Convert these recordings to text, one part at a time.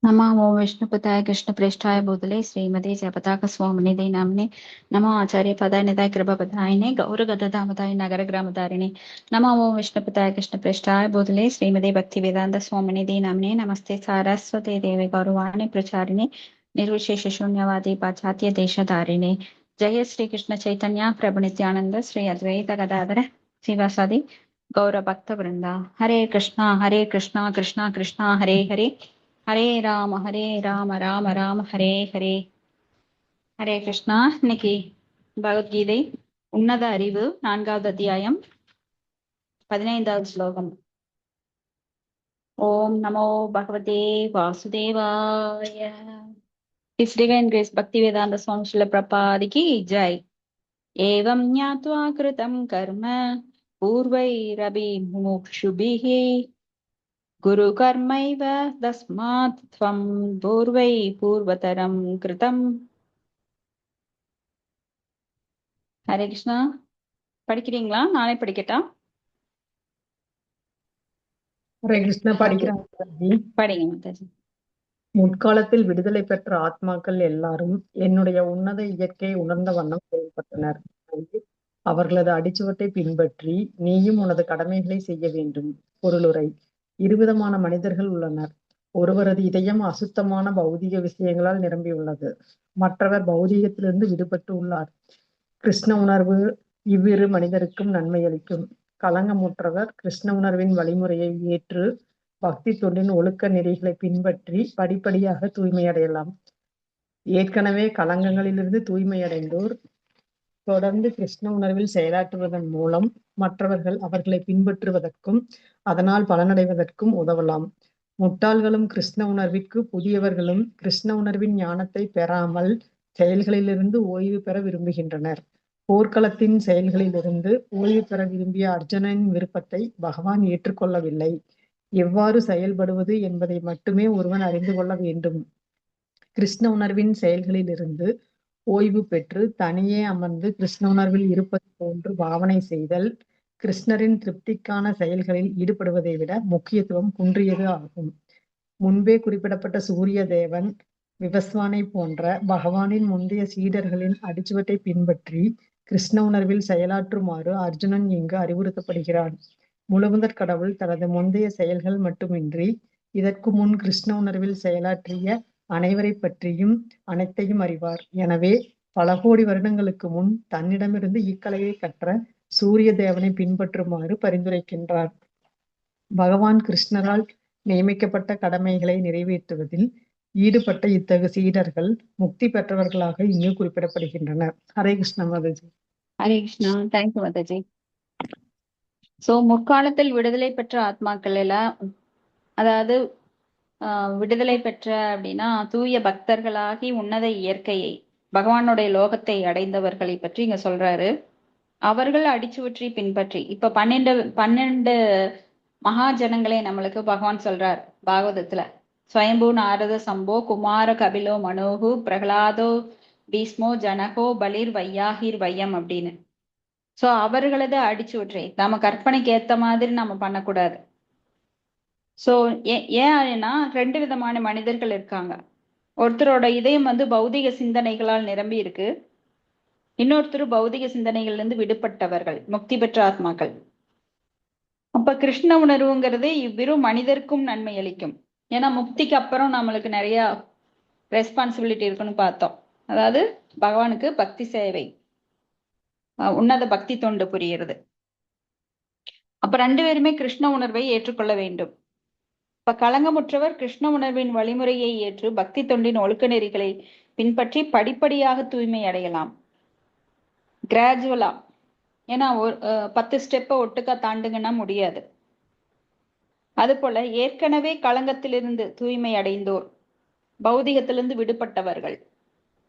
नमः ओं विष्णुपदाय कृष्णप्रेष्ठाय भूतले श्रीमते जयपताक स्वामिनिधे नाम्ने नमो आचार्यपदाय निधाय कृपपदायिने गौरगदामदाय नगरग्रामधारिणे नमः ओं विष्णुपदाय कृष्णप्रेष्ठाय भूतले श्रीमते भक्तिवेदांत स्वामिनिधे नाम्ने नमस्ते सारस्वते देवे गौरवाणी प्रचारिणे निर्विशेष शून्यवादी पाश्चात्य देशधारिणे जय श्री कृष्ण चैतन्य प्रभु नित्यानंद श्री अद्वैत गदाधर शिवासादि गौर भक्त वृंदा हरे कृष्णा कृष्णा कृष्णा हरे हरे हरे राम राम राम हरे हरे ஹரே கிருஷ்ணா. இன்னைக்கு பகவத்கீதை உன்னத அறிவு 4வது அத்தியாயம் 15வது ஸ்லோகம். ஓம் நமோ பகவதே வாசுதேவாய. His Divine Grace Bhaktivedanta Swami Srila Prabhupada ki jai. एवं ज्ञात्वा कृतं कर्म पूर्वैरपि मुमुक्षुभिः गुरु कर्मैव तस्मात् त्वं पूर्वै पूर्वतरं कृतम्. ஹரே கிருஷ்ணா. படிக்கிறீங்களா? நானே படிக்கட்டா? ஹரே கிருஷ்ணா. ஓகே, படிக்கிறாங்க. படிங்க மாதாஜி. முற்காலத்தில் விடுதலை பெற்ற ஆத்மாக்கள் எல்லாரும் என்னுடைய உன்னத இயற்கையை உணர்ந்த வண்ணம் செயல்பட்டனர். அவர்களது அடிச்சுவட்டை பின்பற்றி நீயும் உனது கடமைகளை செய்ய வேண்டும். பொருளுரை: இருவிதமான மனிதர்கள் உள்ளனர். ஒருவரது இதயம் அசுத்தமான பௌதிக விஷயங்களால் நிரம்பியுள்ளது. மற்றவர் பௌதிகத்திலிருந்து விடுபட்டு உள்ளார். கிருஷ்ண உணர்வு இவ்விரு மனிதருக்கும் நன்மையளிக்கும். களங்கமுற்றவர் கிருஷ்ண உணர்வின் வழிமுறையை ஏற்று பக்தி தொண்டின் ஒழுக்க நெறிகளை பின்பற்றி படிப்படியாக தூய்மையடையலாம். ஏற்கனவே களங்கங்களிலிருந்து தூய்மையடைந்தோர் தொடர்ந்து கிருஷ்ண உணர்வில் செயலாற்றுவதன் மூலம் மற்றவர்கள் அவர்களை பின்பற்றுவதற்கும் அதனால் பலனடைவதற்கும் உதவலாம். முட்டாள்களும் கிருஷ்ண உணர்விற்கு புதியவர்களும் கிருஷ்ண உணர்வின் ஞானத்தை பெறாமல் செயல்களிலிருந்து ஓய்வு பெற விரும்புகின்றனர். போர்க்களத்தின் செயல்களிலிருந்து ஓய்வு பெற விரும்பிய அர்ஜுனனின் விருப்பத்தை பகவான் ஏற்றுக்கொள்ளவில்லை. எவ்வாறு செயல்படுவது என்பதை மட்டுமே ஒருவன் அறிந்து கொள்ள வேண்டும். கிருஷ்ண உணர்வின் செயல்களிலிருந்து ஓய்வு பெற்று தனியே அமர்ந்து கிருஷ்ண உணர்வில் இருப்பது போன்று பாவனை செய்தல் கிருஷ்ணரின் திருப்திக்கான செயல்களில் ஈடுபடுவதை விட முக்கியத்துவம் குன்றியது ஆகும். முன்பே குறிப்பிடப்பட்ட சூரிய தேவன், விவஸ்வானை போன்ற பகவானின் முந்தைய சீடர்களின் அடிச்சுவட்டை பின்பற்றி கிருஷ்ண உணர்வில் செயலாற்றுமாறு அர்ஜுனன் இங்கு அறிவுறுத்தப்படுகிறான். முழுமுதற் கடவுள் தனது முந்தைய செயல்கள் மட்டுமின்றி இதற்கு முன் கிருஷ்ண உணர்வில் செயலாற்றிய அனைவரை பற்றியும் அனைத்தையும் அறிவார். எனவே பல கோடி வருடங்களுக்கு முன் தன்னிடமிருந்து இக்கலையை கற்ற சூரிய தேவனை பின்பற்றுமாறு பரிந்துரைக்கின்றார். பகவான் கிருஷ்ணரால் நியமிக்கப்பட்ட கடமைகளை நிறைவேற்றுவதில் ஈடுபட்ட இத்தகு சீடர்கள் முக்தி பெற்றவர்களாக இங்கு குறிப்பிடப்படுகின்றனர். ஹரே கிருஷ்ண மாதாஜி. ஹரே கிருஷ்ணா. தேங்க்யூ மாதாஜி. சோ முற்காலத்தில் விடுதலை பெற்ற ஆத்மாக்கள் எல்லாம், அதாவது விடுதலை பெற்ற அப்படின்னா தூய பக்தர்களாகி உன்னத இயற்கையை பகவானுடைய லோகத்தை அடைந்தவர்களை பற்றி இங்க சொல்றாரு. அவர்கள் அடிச்சுவற்றி பின்பற்றி இப்ப 12 மகாஜனங்களே நம்மளுக்கு பகவான் சொல்றார் பாகவதத்துல. ஸ்வயம்பூ நாரத சம்போ குமார கபிலோ மனோகு பிரகலாதோ பீஸ்மோ ஜனகோ பலிர் வையாகிர் வையம் அப்படின்னு. சோ அவர்களது அடிச்சுவற்றை நம்ம கற்பனைக்கு ஏத்த மாதிரி நம்ம பண்ணக்கூடாது. சோ ஏன்னா 2 விதமான மனிதர்கள் இருக்காங்க. ஒருத்தரோட இதயம் பௌதிக சிந்தனைகளால் நிரம்பி இருக்கு. இன்னொருத்தர் பௌதிக சிந்தனைகள்ல இருந்து விடுபட்டவர்கள், முக்தி பெற்ற ஆத்மாக்கள். அப்ப கிருஷ்ண உணர்வுங்கிறது இவ்விரு மனிதருக்கும் நன்மை அளிக்கும். ஏன்னா முக்திக்கு அப்புறம் நம்மளுக்கு நிறைய ரெஸ்பான்சிபிலிட்டி இருக்குன்னு பார்த்தோம். அதாவது பகவானுக்கு பக்தி சேவை, உன்னத பக்தி தொண்டு புரியுறது. அப்ப 2 பேருமே கிருஷ்ண உணர்வை ஏற்றுக்கொள்ள வேண்டும். இப்ப களங்கமுற்றவர் கிருஷ்ண உணர்வின் வழிமுறையை ஏற்று பக்தி தொண்டின் ஒழுக்க நெறிகளை பின்பற்றி படிப்படியாக தூய்மை அடையலாம். கிராஜுவலா. ஏன்னா 10 ஸ்டெப்பை ஒட்டுக்கா தாண்டுங்கன்னா முடியாது. அது போல ஏற்கனவே களங்கத்திலிருந்து தூய்மை அடைந்தோர், பௌதிகத்திலிருந்து விடுபட்டவர்கள்,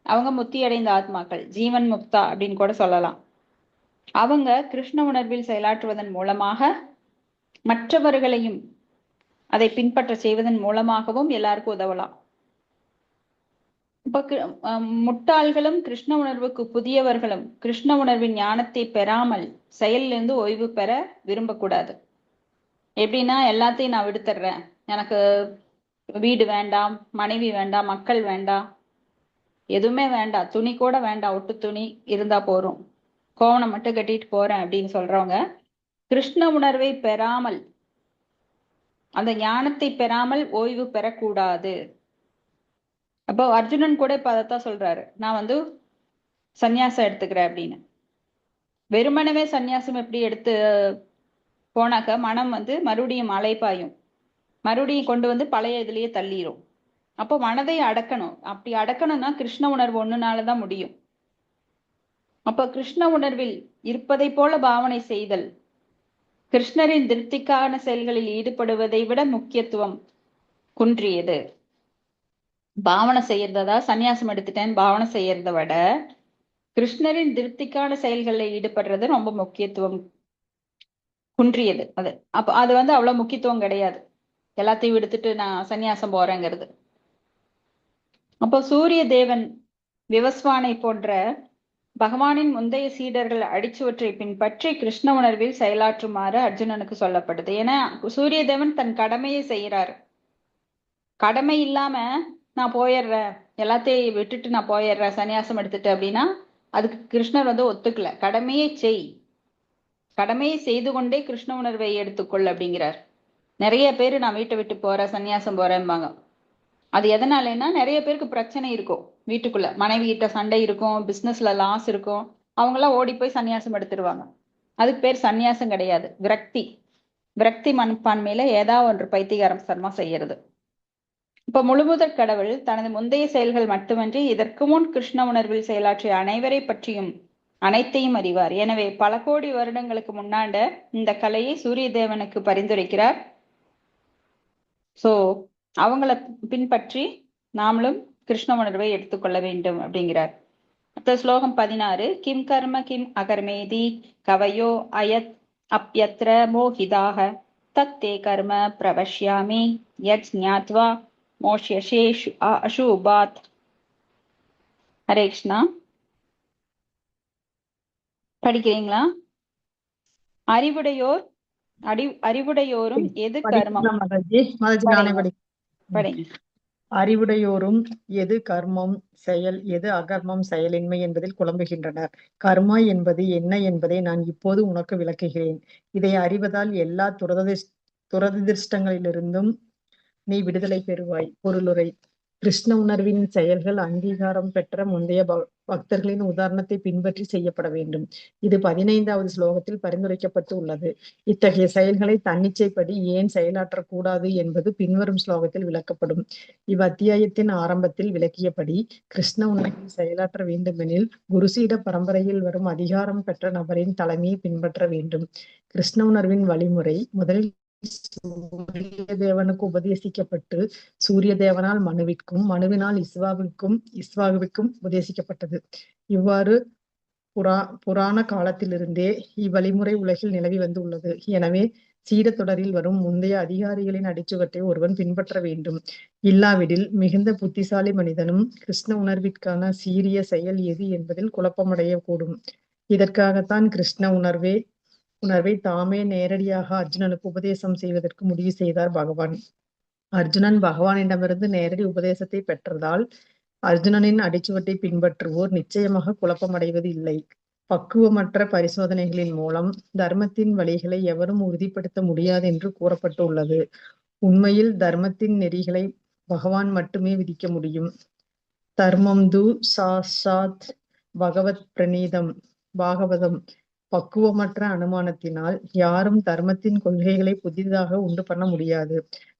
அவங்க முக்தி அடைந்த ஆத்மாக்கள், ஜீவன் முக்தா அப்படின்னு கூட சொல்லலாம். அவங்க கிருஷ்ண உணர்வில் செயலாற்றுவதன் மூலமாக மற்றவர்களையும் அதை பின்பற்ற செய்வதன் மூலமாகவும் எல்லாருக்கும் உதவலாம். இப்ப முட்டாள்களும் கிருஷ்ண உணர்வுக்கு புதியவர்களும் கிருஷ்ண உணர்வின் ஞானத்தை பெறாமல் செயலிலிருந்து ஓய்வு பெற விரும்பக்கூடாது. எப்படின்னா எல்லாத்தையும் நான் விடுத்துடுறேன், எனக்கு வீடு வேண்டாம், மனைவி வேண்டாம், மக்கள் வேண்டாம், எதுவுமே வேண்டாம், துணி கூட வேண்டாம், ஒட்டு துணி இருந்தா போறோம், கோவணம் மட்டும் கட்டிட்டு போறேன் அப்படின்னு சொல்றவங்க கிருஷ்ண உணர்வை பெறாமல், அந்த ஞானத்தை பெறாமல் ஓய்வு பெறக்கூடாது. அப்போ அர்ஜுனன் கூட இப்ப அதைத்தான் சொல்றாரு, நான் சந்நியாசம் எடுத்துக்கிறேன் அப்படின்னு. வெறுமனவே சந்நியாசம் எப்படி எடுத்து போனாக்க மனம் மறுபடியும் அலைப்பாயும், மறுபடியும் கொண்டு பழைய இதுலயே தள்ளிரும். அப்போ மனதை அடக்கணும். அப்படி அடக்கணும்னா கிருஷ்ண உணர்வு ஒண்ணுனாலதான் முடியும். அப்ப கிருஷ்ண உணர்வில் இருப்பதை போல பாவனை செய்தல், கிருஷ்ணரின் திருப்திக்கான செயல்களில் ஈடுபடுவதை விட முக்கியத்துவம் குன்றியது. பாவனை செய்யறதா, சன்னியாசம் எடுத்துட்டேன்னு பாவனை செய்யறத விட கிருஷ்ணரின் திருப்திக்கான செயல்களில் ஈடுபடுறது ரொம்ப முக்கியத்துவம் குன்றியது. அப்ப அது அவ்வளவு முக்கியத்துவம் கிடையாது, எல்லாத்தையும் விடுத்துட்டு நான் சன்னியாசம் போறேங்கிறது. அப்போ சூரிய தேவன், விவஸ்வானை போன்ற பகவானின் முந்தைய சீடர்கள் அடிச்சுவற்றை பின்பற்றி கிருஷ்ண உணர்வில் செயலாற்றுமாறு அர்ஜுனனுக்கு சொல்லப்படுது. ஏன்னா சூரிய தேவன் தன் கடமையை செய்யறாரு. கடமை இல்லாம நான் போயிடுறேன், எல்லாத்தையும் விட்டுட்டு நான் போயிடுறேன் சன்னியாசம் எடுத்துட்டு அப்படின்னா அதுக்கு கிருஷ்ணர் ஒத்துக்கல. கடமையை செய், கடமையை செய்து கொண்டே கிருஷ்ண உணர்வை எடுத்துக்கொள் அப்படிங்கிறார். நிறைய பேர் நான் வீட்டை விட்டு போறேன், சன்னியாசம் போறேன்பாங்க. அது எதனாலன்னா நிறைய பேருக்கு பிரச்சனை இருக்கும், வீட்டுக்குள்ள மனைவி கிட்ட சண்டை இருக்கும், பிசினஸ்ல லாஸ் இருக்கும், அவங்க எல்லாம் ஓடி போய் சன்னியாசம் எடுத்துருவாங்க. அதுக்கு பேர் சன்னியாசம் கிடையாது, விரக்தி. விரக்தி மனப்பான்மையில ஏதாவது ஒன்று பைத்தியகாரம் சர்மா செய்யறது. இப்ப முழுமுதற் கடவுள் தனது முந்தைய செயல்கள் மட்டுமன்றி இதற்கு முன் கிருஷ்ண உணர்வில் செயலாற்றிய அனைவரை பற்றியும் அனைத்தையும் அறிவார். எனவே பல கோடி வருடங்களுக்கு முன்னாண்ட இந்த கலையை சூரிய தேவனுக்கு பரிந்துரைக்கிறார். சோ அவங்கள பின்பற்றி நாமளும் கிருஷ்ண உணர்வை எடுத்துக்கொள்ள வேண்டும் அப்படிங்கிறார். அடுத்த ஸ்லோகம் 16. கிம் கர்ம கிம் அகர்மேதி கவயோ அயத் அப்யத்ர மோஹிதாக தத்தே கர்ம பிரவஷ்யாமி யத் ஞாத்வா மோஷ்யசே அசூபாத். ஹரே கிருஷ்ணா. படிக்கிறீங்களா? அறிவுடையோரும் எது கர்மம் படிங்க. அறிவுடையோரும் எது கர்மம் செயல், எது அகர்மம் செயலின்மை என்பதில் குழம்புகின்றனர். கர்மா என்பது என்ன என்பதை நான் இப்போது உனக்கு விளக்குகிறேன். இதை அறிவதால் எல்லா துரதிருஷ்டங்களிலிருந்தும் நீ விடுதலை பெறுவாய். பொருளுரை. கிருஷ்ண உணர்வின் செயல்கள் அங்கீகாரம் பெற்ற முந்தைய பக்தர்களின் உதாரணத்தை பின்பற்றி செய்யப்பட வேண்டும். இது 15வது ஸ்லோகத்தில் பரிந்துரைக்கப்பட்டு உள்ளது. இத்தகைய செயல்களை தன்னிச்சைப்படி ஏன் செயலாற்றக்கூடாது என்பது பின்வரும் ஸ்லோகத்தில் விளக்கப்படும். இவ்வத்தியாயத்தின் ஆரம்பத்தில் விளக்கியபடி கிருஷ்ண உணர்வில் செயலாற்ற வேண்டுமெனில் குருசீட பரம்பரையில் வரும் அதிகாரம் பெற்ற நபரின் தலைமையை பின்பற்ற வேண்டும். கிருஷ்ண உணர்வின் வழிமுறை முதலில் சூரிய தேவனுக்கு உபதேசிக்கப்பட்டு சூரிய தேவனால் மனுவிற்கும், மனுவினால் இஸ்வாகுவிற்கும் உபதேசிக்கப்பட்டது. இவ்வாறு புராண காலத்திலிருந்தே இவ்வழிமுறை உலகில் நிலவி வந்து உள்ளது. எனவே சீடத்தொடரில் வரும் முந்தைய அதிகாரிகளின் அடிச்சுவட்டை ஒருவன் பின்பற்ற வேண்டும். இல்லாவிடில் மிகுந்த புத்திசாலி மனிதனும் கிருஷ்ண உணர்விற்கான சீரிய செயல் எது என்பதில் குழப்பமடையக்கூடும். இதற்காகத்தான் கிருஷ்ண உணர்வை தாமே நேரடியாக அர்ஜுனனுக்கு உபதேசம் செய்வதற்கு முடிவு செய்தார் பகவான். அர்ஜுனன் பகவானிடமிருந்து நேரடி உபதேசத்தை பெற்றதால் அர்ஜுனனின் அடிச்சுவட்டை பின்பற்றுவோர் நிச்சயமாக குழப்பமடைவது இல்லை. பக்குவமற்ற பரிசோதனைகளின் மூலம் தர்மத்தின் வழிகளை எவரும் உறுதிப்படுத்த முடியாது என்று கூறப்பட்டு உள்ளது. உண்மையில் தர்மத்தின் நெறிகளை பகவான் மட்டுமே விதிக்க முடியும். தர்மம் து சாஷாத் பகவத் பிரணீதம். பாகவதம். பக்குவமற்ற அனுமானத்தினால் யாரும் தர்மத்தின் கொள்கைகளை புதிதாக உண்டு பண்ண முடியாது.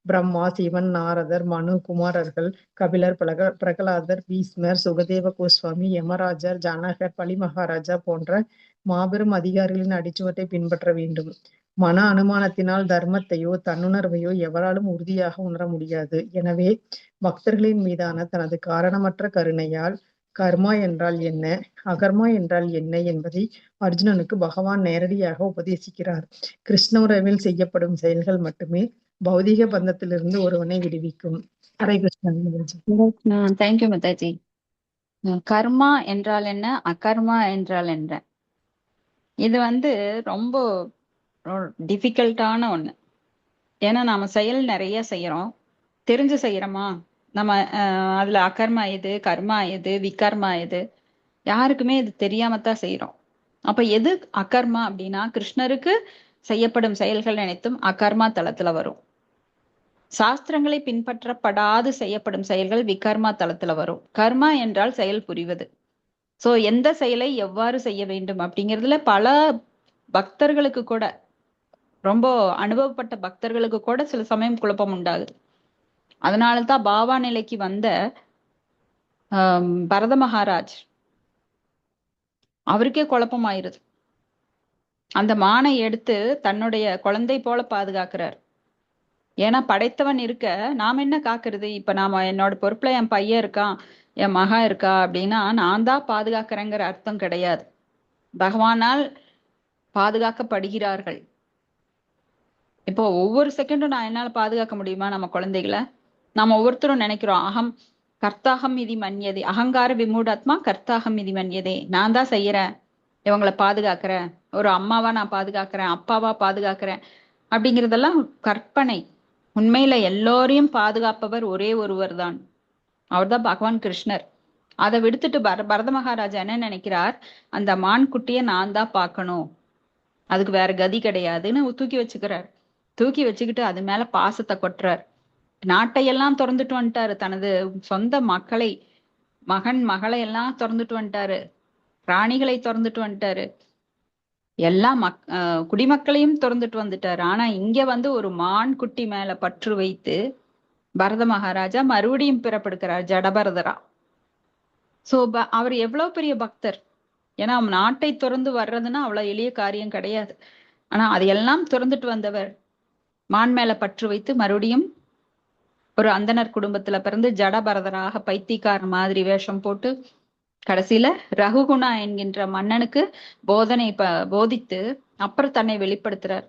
பிரம்மா, சிவன், நாரதர், மனு, குமாரர்கள், கபிலர், பிரகலாதர், பீஷ்மர், சுகதேவ கோஸ்வாமி, யமராஜர், ஜனகர், பலி மகாராஜா போன்ற மாபெரும் அதிகாரிகளின் அடிச்சுவட்டை பின்பற்ற வேண்டும். மன அனுமானத்தினால் தர்மத்தையோ தன்னுணர்வையோ எவராலும் உறுதியாக உணர முடியாது. எனவே பக்தர்களின் மீதான தனது காரணமற்ற கருணையால் கர்மா என்றால் என்ன, அகர்மா என்றால் என்ன என்பதை அர்ஜுனனுக்கு பகவான் நேரடியாக உபதேசிக்கிறார். கிருஷ்ண உறவில் செய்யப்படும் செயல்கள் மட்டுமே பௌதிக பந்தத்திலிருந்து ஒருவனை விடுவிக்கும். ஹரே கிருஷ்ணா. தேங்க்யூ மாதாஜி. கர்மா என்றால் என்ன, அகர்மா என்றால் என்ன? இது ரொம்ப டிஃபிகல்ட்டான ஒண்ணு. ஏன்னா நாம செயல் நிறைய செய்யறோம். தெரிஞ்சு செய்யறோமா? நம்ம அதுல அகர்மா எது, கர்மா எது, விகர்மா எது, யாருக்குமே இது தெரியாமத்தான் செய்யறோம். அப்ப எது அகர்மா அப்படின்னா, கிருஷ்ணருக்கு செய்யப்படும் செயல்கள் அனைத்தும் அகர்மா தளத்துல வரும். சாஸ்திரங்களை பின்பற்றப்படாது செய்யப்படும் செயல்கள் விகர்மா தளத்துல வரும். கர்மா என்றால் செயல் புரிவது. சோ எந்த செயலை எவ்வாறு செய்ய வேண்டும் அப்படிங்கிறதுல பல பக்தர்களுக்கு கூட, ரொம்ப அனுபவப்பட்ட பக்தர்களுக்கு கூட சில சமயம் குழப்பம் உண்டாகுது. அதனாலதான் பாபா நிலைக்கு வந்த பரத மகாராஜ் அவருக்கே குழப்பம் ஆயிருது. அந்த மானை எடுத்து தன்னுடைய குழந்தை போல பாதுகாக்கிறார். ஏன்னா படைத்தவன் இருக்க நாம என்ன காக்குறது? இப்ப நாம என்னோட பொறுப்புல என் பையன் இருக்கான், என் மகன் இருக்கா அப்படின்னா நான் தான் பாதுகாக்கிறேங்கிற அர்த்தம் கிடையாது. பகவானால் பாதுகாக்கப்படுகிறார்கள். இப்போ ஒவ்வொரு செகண்டும் நான் என்னால பாதுகாக்க முடியுமா நம்ம குழந்தைகளை? நாம ஒவ்வொருத்தரும் நினைக்கிறோம், அகம் கர்த்தாகம் இது மன்யதே, அகங்கார விமூடாத்மா கர்த்தாகம் இது மன்யதே. நான் தான் செய்யறேன், இவங்களை பாதுகாக்கிறேன், ஒரு அம்மாவா நான் பாதுகாக்கிறேன், அப்பாவா பாதுகாக்கிறேன் அப்படிங்கிறதெல்லாம் கற்பனை. உண்மையில எல்லோரையும் பாதுகாப்பவர் ஒரே ஒருவர் தான், அவர்தான் பகவான் கிருஷ்ணர். அதை விடுத்துட்டு பரத மகாராஜா என்ன நினைக்கிறார், அந்த மான் குட்டிய நான் தான் பார்க்கணும், அதுக்கு வேற கதி கிடையாதுன்னு தூக்கி வச்சுக்கிறார். தூக்கி வச்சுக்கிட்டு அது மேல பாசத்தை கொட்டுறார். நாட்டையெல்லாம் திறந்துட்டு வந்துட்டாரு, தனது சொந்த மக்களை, மகன் மகளை எல்லாம் திறந்துட்டு வந்துட்டாரு, ராணிகளை திறந்துட்டு வந்துட்டாரு, எல்லா குடிமக்களையும் திறந்துட்டு வந்துட்டாரு. ஆனா இங்க வந்து ஒரு மான் குட்டி மேல பற்று வைத்து பரத மகாராஜா மறுபடியும் பிறப்பெடுக்கிறார் ஜடபரதரா. சோ அவர் எவ்வளவு பெரிய பக்தர்! ஏன்னா நாட்டை திறந்து வர்றதுன்னா அவ்வளவு எளிய காரியம் கிடையாது. ஆனா அதையெல்லாம் திறந்துட்டு வந்தவர் மான் மேல பற்று வைத்து மறுபடியும் ஒரு அந்தனர் குடும்பத்துல பிறந்து ஜடபரதராக பைத்தியக்கார மாதிரி வேஷம் போட்டு கடைசியில ரகுகுணா என்கின்ற மன்னனுக்கு போதித்து அப்புறம் தன்னை வெளிப்படுத்துறார்,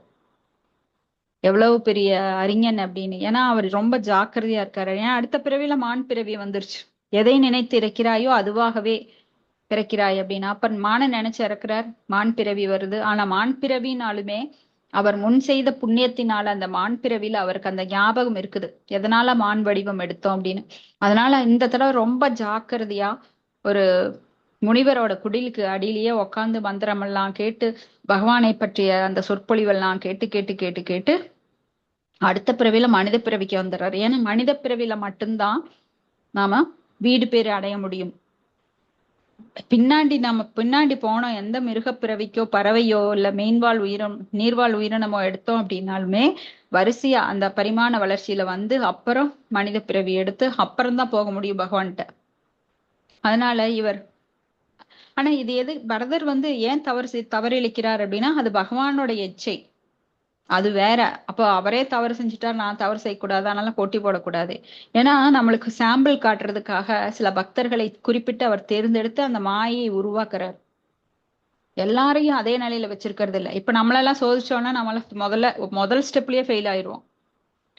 எவ்வளவு பெரிய அறிஞன் அப்படின்னு. ஏன்னா அவர் ரொம்ப ஜாக்கிரதையா இருக்காரு. ஏன்னா அடுத்த பிறவில மான் பிறவி வந்துருச்சு. எதை நினைத்து இறக்கிறாயோ அதுவாகவே பிறக்கிறாய் அப்படின்னு. அப்ப மானை நினைச்சு இறக்குறார், மான் பிறவி வருது. ஆனா மான் பிறவினாலுமே அவர் முன் செய்த புண்ணியத்தினால அந்த மான் பிறவில அவருக்கு அந்த ஞாபகம் இருக்குது, எதனால மான் வடிவம் எடுத்தோம் அப்படின்னு. அதனால இந்த தடவை ரொம்ப ஜாக்கிரதையா ஒரு முனிவரோட குடிலுக்கு அடியிலேயே உட்கார்ந்து மந்திரமெல்லாம் கேட்டு பகவானை பற்றிய அந்த சொற்பொழிவெல்லாம் கேட்டு கேட்டு கேட்டு கேட்டு அடுத்த பிறவில மனித பிறவிக்கு வந்துடுறாரு. ஏன்னா மனித பிறவில மட்டும்தான் நாம வீடு பேரு அடைய முடியும். பின்னாடி போனோம் எந்த மிருக பிறவிக்கோ பறவையோ இல்ல மீன்வாழ் நீர்வாழ் உயிரினமோ எடுத்தோம் அப்படின்னாலுமே வரிசையா அந்த பரிமாண வளர்ச்சியில வந்து அப்புறம் மனித பிறவி எடுத்து அப்புறம்தான் போக முடியும் பகவான்கிட்ட. அதனால ஆனா இது எது பரதர் வந்து ஏன் தவறிழைக்கிறார் அப்படின்னா அது பகவானோட இச்சை, அது வேற. அப்போ அவரே தவறு செஞ்சுட்டார், நான் தவறு செய்யக்கூடாது, அதனால போட்டி போடக்கூடாது. ஏன்னா நம்மளுக்கு சாம்பிள் காட்டுறதுக்காக சில பக்தர்களை குறிப்பிட்டு அவர் தேர்ந்தெடுத்து அந்த மாயை உருவாக்குறார். எல்லாரையும் அதே நிலையில வச்சிருக்கிறது இல்லை. இப்ப நம்மளெல்லாம் சோதிச்சோம்னா நம்மள முதல் ஸ்டெப்லயே ஃபெயில் ஆயிடுவோம்.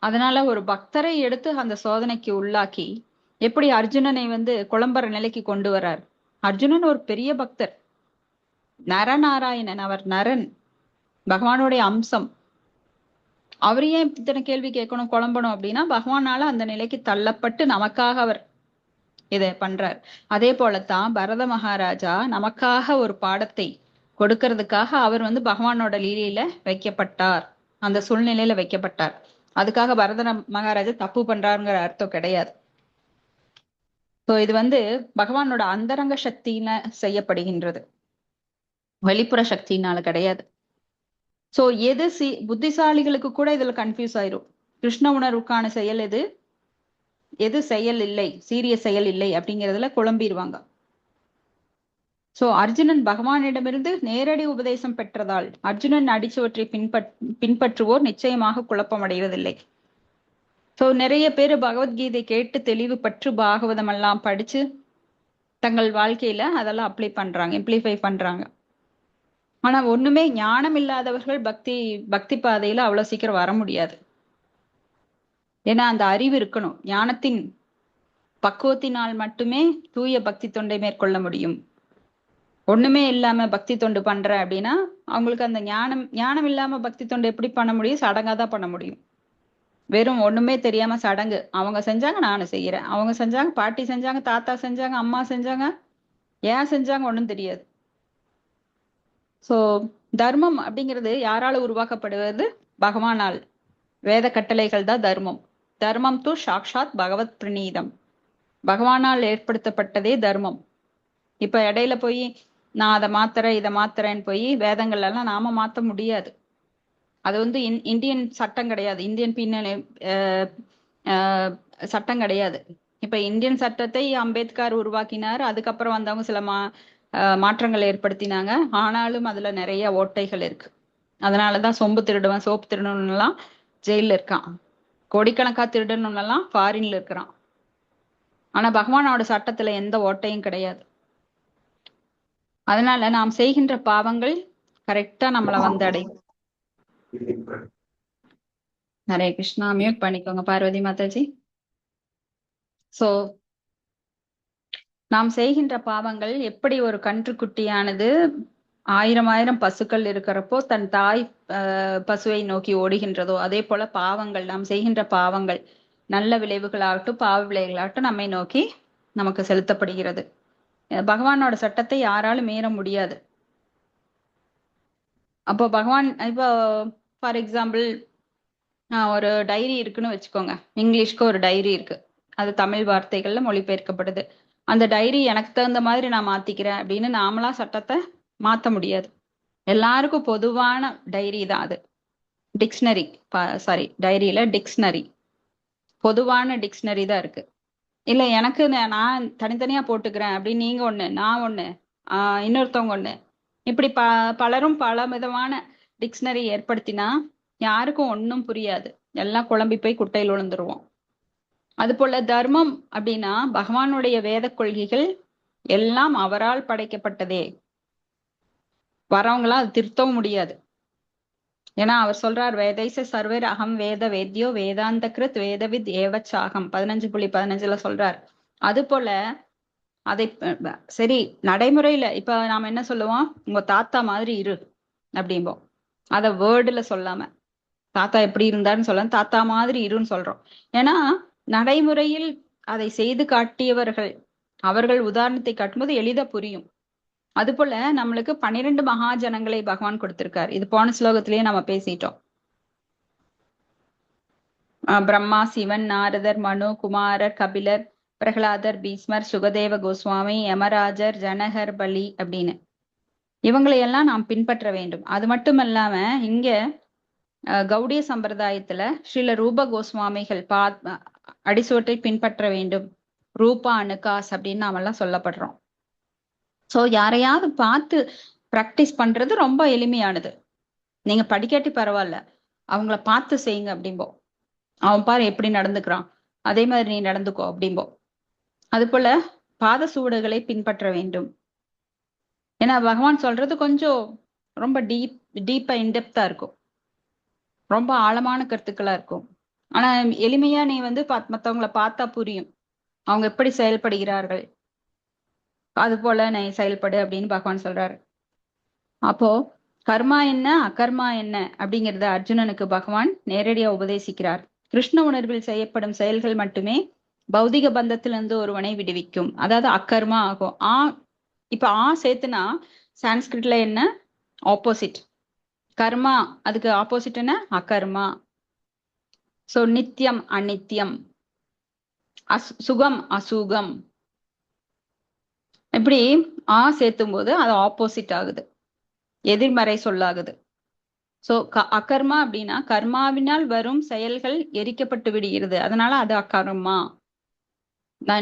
அதனால ஒரு பக்தரை எடுத்து அந்த சோதனைக்கு உள்ளாக்கி எப்படி அர்ஜுனனை வந்து குழம்புற நிலைக்கு கொண்டு வர்றார். அர்ஜுனன் ஒரு பெரிய பக்தர், நரநாராயணன், அவர் நரன், பகவானுடைய அம்சம். அவர் ஏன் இத்தனை கேள்வி கேட்கணும் குழம்பணும் அப்படின்னா பகவானால அந்த நிலைக்கு தள்ளப்பட்டு நமக்காக அவர் இதை பண்றார். அதே போலத்தான் பரத மகாராஜா நமக்காக ஒரு பாடத்தை கொடுக்கறதுக்காக அவர் வந்து பகவானோட லீலையில வைக்கப்பட்டார், அந்த சூழ்நிலையில வைக்கப்பட்டார். அதுக்காக பரத மகாராஜா தப்பு பண்றாருங்கிற அர்த்தம் கிடையாது. சோ இது வந்து பகவானோட அந்தரங்க சக்தியில செய்யப்படுகின்றது, வெளிப்புற சக்தியினால கிடையாது. சோ எது புத்திசாலிகளுக்கு கூட இதுல கன்ஃபியூஸ் ஆயிரும். கிருஷ்ண உணர்வுக்கான செயல் எது, எது செயல் இல்லை, சீரிய செயல் இல்லை அப்படிங்கிறதுல குழம்பிடுவாங்க. சோ அர்ஜுனன் பகவானிடமிருந்து நேரடி உபதேசம் பெற்றதால் அர்ஜுனன் அடிச்சவற்றை பின்பற்றுவோர் நிச்சயமாக குழப்பம் அடைவதில்லை. சோ நிறைய பேர் பகவத்கீதை கேட்டு தெளிவு பற்று பாகவதம் எல்லாம் படிச்சு தங்கள் வாழ்க்கையில அதெல்லாம் இம்ப்ளிஃபை பண்றாங்க. ஆனா ஒண்ணுமே ஞானம் இல்லாதவர்கள் பக்தி பாதையில அவ்வளவு சீக்கிரம் வர முடியாது. ஏன்னா அந்த அறிவு இருக்கணும். ஞானத்தின் பக்குவத்தினால் மட்டுமே தூய பக்தி தொண்டை மேற்கொள்ள முடியும். ஒண்ணுமே இல்லாம பக்தி தொண்டு பண்ற அப்படின்னா அவங்களுக்கு அந்த ஞானம் இல்லாம பக்தி தொண்டு எப்படி பண்ண முடியும்? சடங்காதான் பண்ண முடியும். வெறும் ஒண்ணுமே தெரியாம சடங்கு. அவங்க செஞ்சாங்க நானும் செய்யறேன், அவங்க செஞ்சாங்க பாட்டி செஞ்சாங்க தாத்தா செஞ்சாங்க அம்மா செஞ்சாங்க, ஏன் செஞ்சாங்க ஒண்ணும் தெரியாது. சோ தர்மம் அப்படிங்கிறது யாரால உருவாக்கப்படுவது? பகவானால். வேத கட்டளைகள் தான் தர்மம். தர்மம் து சாக்ஷாத் பகவத் பிரணீதம். பகவானால் ஏற்படுத்தப்பட்டதே தர்மம். இப்ப இடையில போய் நான் அதை மாத்துறேன் இதை மாத்துறேன்னு போய் வேதங்கள் எல்லாம் நாம மாத்த முடியாது. அது வந்து இந்தியன் சட்டம் கிடையாது, இந்தியன் பின்னணி சட்டம் கிடையாது. இப்ப இந்தியன் சட்டத்தை அம்பேத்கர் உருவாக்கினார், அதுக்கப்புறம் வந்தவங்க சில மாற்றங்கள் ஏற்படுத்தினாங்க. ஆனாலும் அதுல நிறைய ஓட்டைகள் இருக்கு. அதனாலதான் சொம்பு திருடுவன் சோப்பு திருடணும்லாம் ஜெயில இருக்கான், கோடிக்கணக்கா திருடணும்லாம் ஃபாரின்ல இருக்கிறான். ஆனா பகவானோட சட்டத்துல எந்த ஓட்டையும் கிடையாது. அதனால நாம் செய்கின்ற பாவங்கள் கரெக்டா நம்மளை வந்து அடையும். ஹரே கிருஷ்ணா. மியூட் பண்ணிக்கோங்க பார்வதி மாதாஜி. சோ நாம் செய்கின்ற பாவங்கள் எப்படி ஒரு கன்றுக்குட்டியானது 1000 பசுக்கள் இருக்கிறப்போ தன் தாய் பசுவை நோக்கி ஓடுகின்றதோ, அதே போல பாவங்கள், நாம் செய்கின்ற பாவங்கள் நல்ல விளைவுகளாகட்டும் பாவ விளைவுகளாகட்டும் நம்மை நோக்கி நமக்கு செலுத்தப்படுகிறது. பகவானோட சட்டத்தை யாராலும் மீற முடியாது. அப்போ பகவான் இப்போ ஃபார் எக்ஸாம்பிள் ஒரு டைரி இருக்குன்னு வச்சுக்கோங்க, இங்கிலீஷ்க்கு ஒரு டைரி இருக்கு, அது தமிழ் வார்த்தைகள்ல மொழிபெயர்க்கப்படுது. அந்த டைரி எனக்கு தகுந்த மாதிரி நான் மாத்திக்கிறேன் அப்படின்னு நாமளா சட்டத்தை மாத்த முடியாது. எல்லாருக்கும் பொதுவான டைரி தான் அது. டிக்ஷனரி, சாரி டைரியில டிக்ஷனரி, பொதுவான டிக்ஷனரி தான் இருக்கு. இல்ல எனக்கு நான் தனித்தனியா போட்டுக்கிறேன் அப்படின்னு நீங்க ஒண்ணு நான் ஒண்ணு இன்னொருத்தவங்க ஒண்ணு, இப்படி பலரும் பல விதமான டிக்ஷனரி ஏற்படுத்தினா யாருக்கும் ஒன்னும் புரியாது, எல்லாம் குழம்பி போய் குட்டையில் விழுந்துருவோம். அது போல தர்மம் அப்படின்னா பகவானுடைய வேத கொள்கைகள் எல்லாம் அவரால் படைக்கப்பட்டதே, வரவங்களா அது திருத்தவும் முடியாது. ஏன்னா அவர் சொல்றார், வேதைச சர்வர் அகம் வேத வேத்யோ வேதாந்த கிருத் வேதவித் ஏவச்சாகம் 15.15 சொல்றார். அது போல அதை சரி நடைமுறையில இப்ப நாம என்ன சொல்லுவோம், உங்க தாத்தா மாதிரி இரு அப்படிம்போம். அத வேர்டுல சொல்லாம தாத்தா எப்படி இருந்தாருன்னு சொல்ல தாத்தா மாதிரி இருன்னு சொல்றோம். ஏன்னா நடைமுறையில் அதை செய்து காட்டியவர்கள், அவர்கள் உதாரணத்தை காட்டும்போது எளிதா புரியும். அது போல நம்மளுக்கு 12 மகாஜனங்களை பகவான் கொடுத்திருக்காரு. இது போன ஸ்லோகத்திலேயே நம்ம பேசிட்டோம். பிரம்மா, சிவன், நாரதர், மனு, குமாரர், கபிலர், பிரகலாதர், பீஸ்மர், சுகதேவ கோஸ்வாமி, யமராஜர், ஜனகர், பலி அப்படின்னு இவங்களையெல்லாம் நாம் பின்பற்ற வேண்டும். அது மட்டும் இல்லாம இங்க கௌடிய சம்பிரதாயத்துல ஸ்ரீல ரூப கோஸ்வாமிகள் அடிசுவட்டை பின்பற்ற வேண்டும். ரூபா அனுகாஸ் அப்படின்னு நாமெல்லாம் சொல்லப்படுறோம். சோ யாரையாவது பார்த்து பிராக்டிஸ் பண்றது ரொம்ப எளிமையானது. நீங்க படிக்காட்டி பரவாயில்ல, அவங்கள பார்த்து செய்யுங்க அப்படிம்போம். அவன் பாரு எப்படி நடந்துக்கிறான், அதே மாதிரி நீ நடந்துக்கோ அப்படிம்போம். அது போல பாத சூடுகளை பின்பற்ற வேண்டும். ஏன்னா பகவான் சொல்றது கொஞ்சம் ரொம்ப டீப்பா இன்டெப்தா இருக்கும், ரொம்ப ஆழமான கருத்துக்களா இருக்கும். ஆனா எளிமையா நீ வந்து மத்தவங்களை பார்த்தா புரியும் அவங்க எப்படி செயல்படுகிறார்கள், அது போல நீ செயல்படு அப்படின்னு பகவான் சொல்றாரு. அப்போ கர்மா என்ன அகர்மா என்ன அப்படிங்கறத அர்ஜுனனுக்கு பகவான் நேரடியா உபதேசிக்கிறார். கிருஷ்ண உணர்வில் செய்யப்படும் செயல்கள் மட்டுமே பௌதிக பந்தத்திலிருந்து ஒருவனை விடுவிக்கும், அதாவது அக்கர்மா ஆகும். இப்ப சேர்த்துனா சான்ஸ்கிரிட்ல என்ன ஆப்போசிட், கர்மா அதுக்கு ஆப்போசிட் என்ன அகர்மா. சோ நித்தியம் அநித்தியம், சுகம் அசுகம், இப்படி சேர்த்தும் போது அது ஆப்போசிட் ஆகுது, எதிர்மறை சொல்லாகுது. சோ அகர்மா அப்படின்னா கர்மாவினால் வரும் செயல்கள் எரிக்கப்பட்டு விடுகிறது, அதனால அது அகர்மா.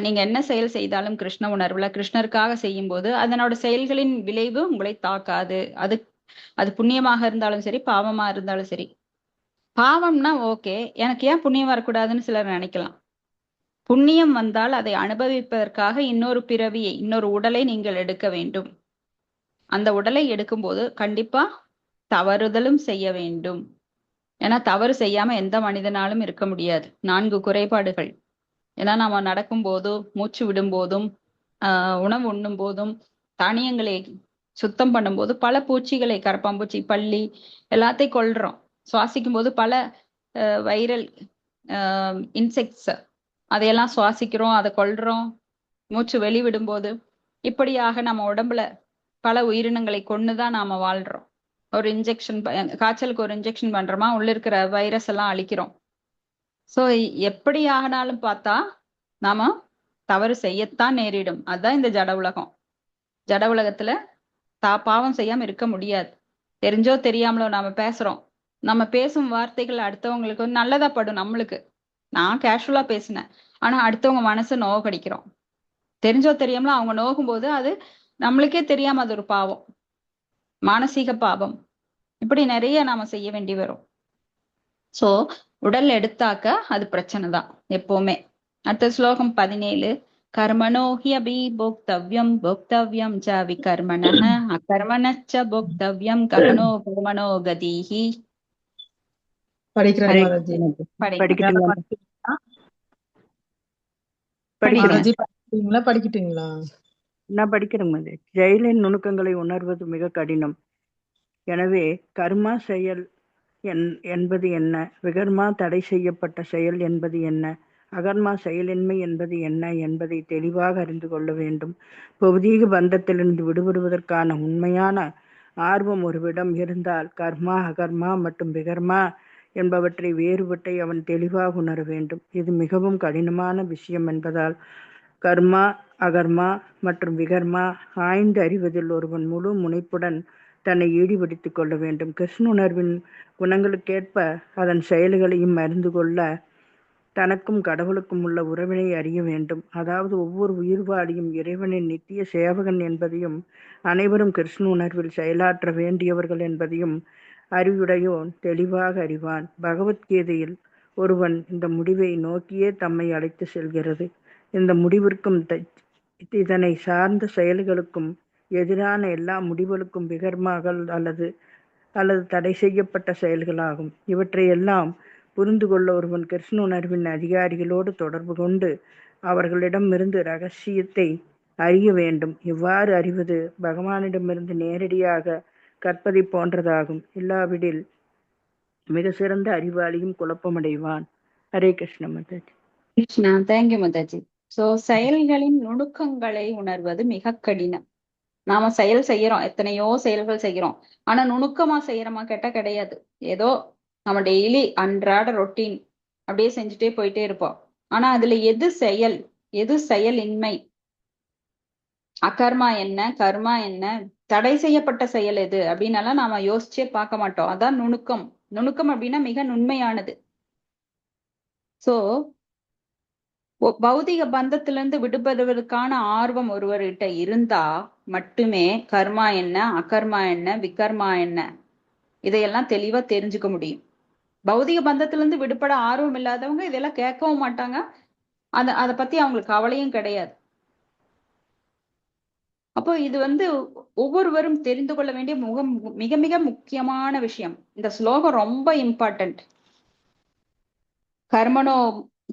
நீங்க என்ன செயல் செய்தாலும் கிருஷ்ண உணர்வுல கிருஷ்ணருக்காக செய்யும் போது அதனோட செயல்களின் விளைவு உங்களை தாக்காது. அது புண்ணியமாக இருந்தாலும் சரி பாவமா இருந்தாலும் சரி. பாவம்னா ஓகே, எனக்கு ஏன் புண்ணியம் வரக்கூடாதுன்னு சிலர் நினைக்கலாம். புண்ணியம் வந்தால் அதை அனுபவிப்பதற்காக இன்னொரு பிறவியை, இன்னொரு உடலை நீங்கள் எடுக்க வேண்டும். அந்த உடலை எடுக்கும்போது கண்டிப்பா தவறுதலும் செய்ய வேண்டும். ஏன்னா தவறு செய்யாம எந்த மனிதனாலும் இருக்க முடியாது. 4 குறைபாடுகள். ஏன்னா நாம நடக்கும் போதும் மூச்சு விடும் போதும் உணவு உண்ணும் போதும் தானியங்களை சுத்தம் பண்ணும்போது பல பூச்சிகளை, கரப்பாம்பூச்சி, பல்லி எல்லாத்தையும் கொல்றோம். சுவாசிக்கும் போது பல வைரல் இன்செக்ட்ஸ் அதையெல்லாம் சுவாசிக்கிறோம், அதை கொல்றோம், மூச்சு வெளிவிடும்போது இப்படியாக நம்ம உடம்புல பல உயிரினங்களை கொண்டுதான் நாம வாழ்றோம். ஒரு இன்ஜெக்ஷன், காய்ச்சலுக்கு ஒரு இன்ஜெக்ஷன் பண்றோமா, உள்ள இருக்கிற வைரஸ் எல்லாம் அழிக்கிறோம். சோ எப்படி ஆகினாலும் பார்த்தா நாம தவறு செய்யத்தான் நேரிடும். அதுதான் இந்த ஜட உலகம். ஜட உலகத்துல பாவம் செய்யாம இருக்க முடியாது. தெரிஞ்சோ தெரியாமலோ நாம பேசுறோம். நம்ம பேசும் வார்த்தைகள் அடுத்தவங்களுக்கு நல்லதா படும். நம்மளுக்கு, நான் கேஷுவலா பேசினேன், ஆனா அடுத்தவங்க மனசு நோகடிக்கிறோம். தெரிஞ்சோ தெரியாமலோ அவங்க நோகும்போது அது நம்மளுக்கே தெரியாம அது ஒரு பாவம், மானசீக பாவம். இப்படி நிறைய நாம செய்ய வேண்டி வரும். சோ உடல் எடுத்தாக்க அது பிரச்சனை தான் எப்பவுமே. அடுத்த ஸ்லோகம் 17. கர்மணோ ஹியபி போக்தவ்யம் போக்தவ்யம் ச விகர்மணः அகர்மணச்ச போக்தவ்யம் கஹனோ கர்மணோ கதிஹி. படிக்கிறேன் ஹரே மாதாஜி. படிங்க படிக்கட்டுங்களா? படிக்கிறீங்களா? படிக்கிறேன். மாதாஜி படிக்கிறீங்களா? படிக்கிட்டீங்களா? நான் படிக்கிறேன் மாதிரி. செயலின் நுணுக்கங்களை உணர்வது மிக கடினம். எனவே கர்மா செயல் என்பது என்ன, விகர்மா தடை செய்யப்பட்ட செயல் என்பது என்ன, அகர்மா செயலின்மை என்பது என்ன என்பதை தெளிவாக அறிந்து கொள்ள வேண்டும். பௌதீக பந்தத்திலிருந்து விடுபடுவதற்கான உண்மையான ஆர்வம் ஒருவிடம் இருந்தால் கர்மா, அகர்மா மற்றும் விகர்மா என்பவற்றை வேறுபட்டை அவன் தெளிவாக உணர வேண்டும். இது மிகவும் கடினமான விஷயம் என்பதால் கர்மா, அகர்மா மற்றும் விகர்மா ஆய்ந்து அறிவதில் ஒருவன் முழு முனைப்புடன் தன்னை ஈடுபடுத்திக் கொள்ள வேண்டும். கிருஷ்ணுணர்வின் குணங்களுக்கேற்ப அதன் செயல்களையும் அறிந்து கொள்ள தனக்கும் கடவுளுக்கும் உள்ள உறவினை அறிய வேண்டும். அதாவது ஒவ்வொரு உயிர்வாளியும் இறைவனின் நித்திய சேவகன் என்பதையும் அனைவரும் கிருஷ்ண உணர்வில் செயலாற்ற வேண்டியவர்கள் என்பதையும் அறிவுடையோன் தெளிவாக அறிவான். பகவத்கீதையில் ஒருவன் இந்த முடிவை நோக்கியே தம்மை அழைத்து செல்கிறது. இந்த முடிவிற்கும் இதனை சார்ந்த செயல்களுக்கும் எதிரான எல்லா முடிவுகளுக்கும் விகர்மாக்கள் அல்லது தடை செய்யப்பட்ட செயல்களாகும். இவற்றையெல்லாம் புரிந்து கொள்ள ஒருவன் கிருஷ்ண உணர்வின் அதிகாரிகளோடு தொடர்பு கொண்டு அவர்களிடமிருந்து ரகசியத்தை அறிய வேண்டும். இவ்வாறு அறிவது பகவானிடமிருந்து நேரடியாக கற்பதை போன்றதாகும். இல்லாவிடில் மிக சிறந்த அறிவாளியும் குழப்பமடைவான். ஹரே கிருஷ்ண மாதாஜி. கிருஷ்ணா, தேங்க்யூ மாதாஜி. சோ செயல்களின் நுணுக்கங்களை உணர்வது மிக கடினம். நாம செயல் செய்யறோம், எத்தனையோ செயல்கள் செய்யறோம், ஆனா நுணுக்கமா செய்யறோமா கேட்டா கிடையாது. ஏதோ நம்ம டெய்லி அன்றாட ரொட்டீன் அப்படியே செஞ்சுட்டே போயிட்டே இருப்போம். ஆனா அதுல எது செயல், எது செயலின்மை, அகர்மா என்ன, கர்மா என்ன, தடை செய்யப்பட்ட செயல் எது அப்படின்னு நாம யோசிச்சே பார்க்க மாட்டோம். அதான் நுணுக்கம். நுணுக்கம் அப்படின்னா மிக நுண்மையானது. சோ பௌதிக பந்தத்திலிருந்து விடுபடுவதற்கான ஆர்வம் ஒருவர்கிட்ட இருந்தா மட்டுமே கர்மா என்ன, அகர்மா என்ன, விகர்மா என்ன, இதையெல்லாம் தெளிவா தெரிஞ்சுக்க முடியும். பௌதிக பந்தத்திலிருந்து விடுபட ஆர்வம் இல்லாதவங்க இதெல்லாம் கேட்கவும் மாட்டாங்க, அதை பத்தி அவங்களுக்கு கவலையும் கிடையாது. அப்போ இது ஒவ்வொருவரும் தெரிந்து கொள்ள வேண்டிய மிக மிக முக்கியமான விஷயம். இந்த ஸ்லோகம் ரொம்ப இம்பார்ட்டன்ட். கர்மணோ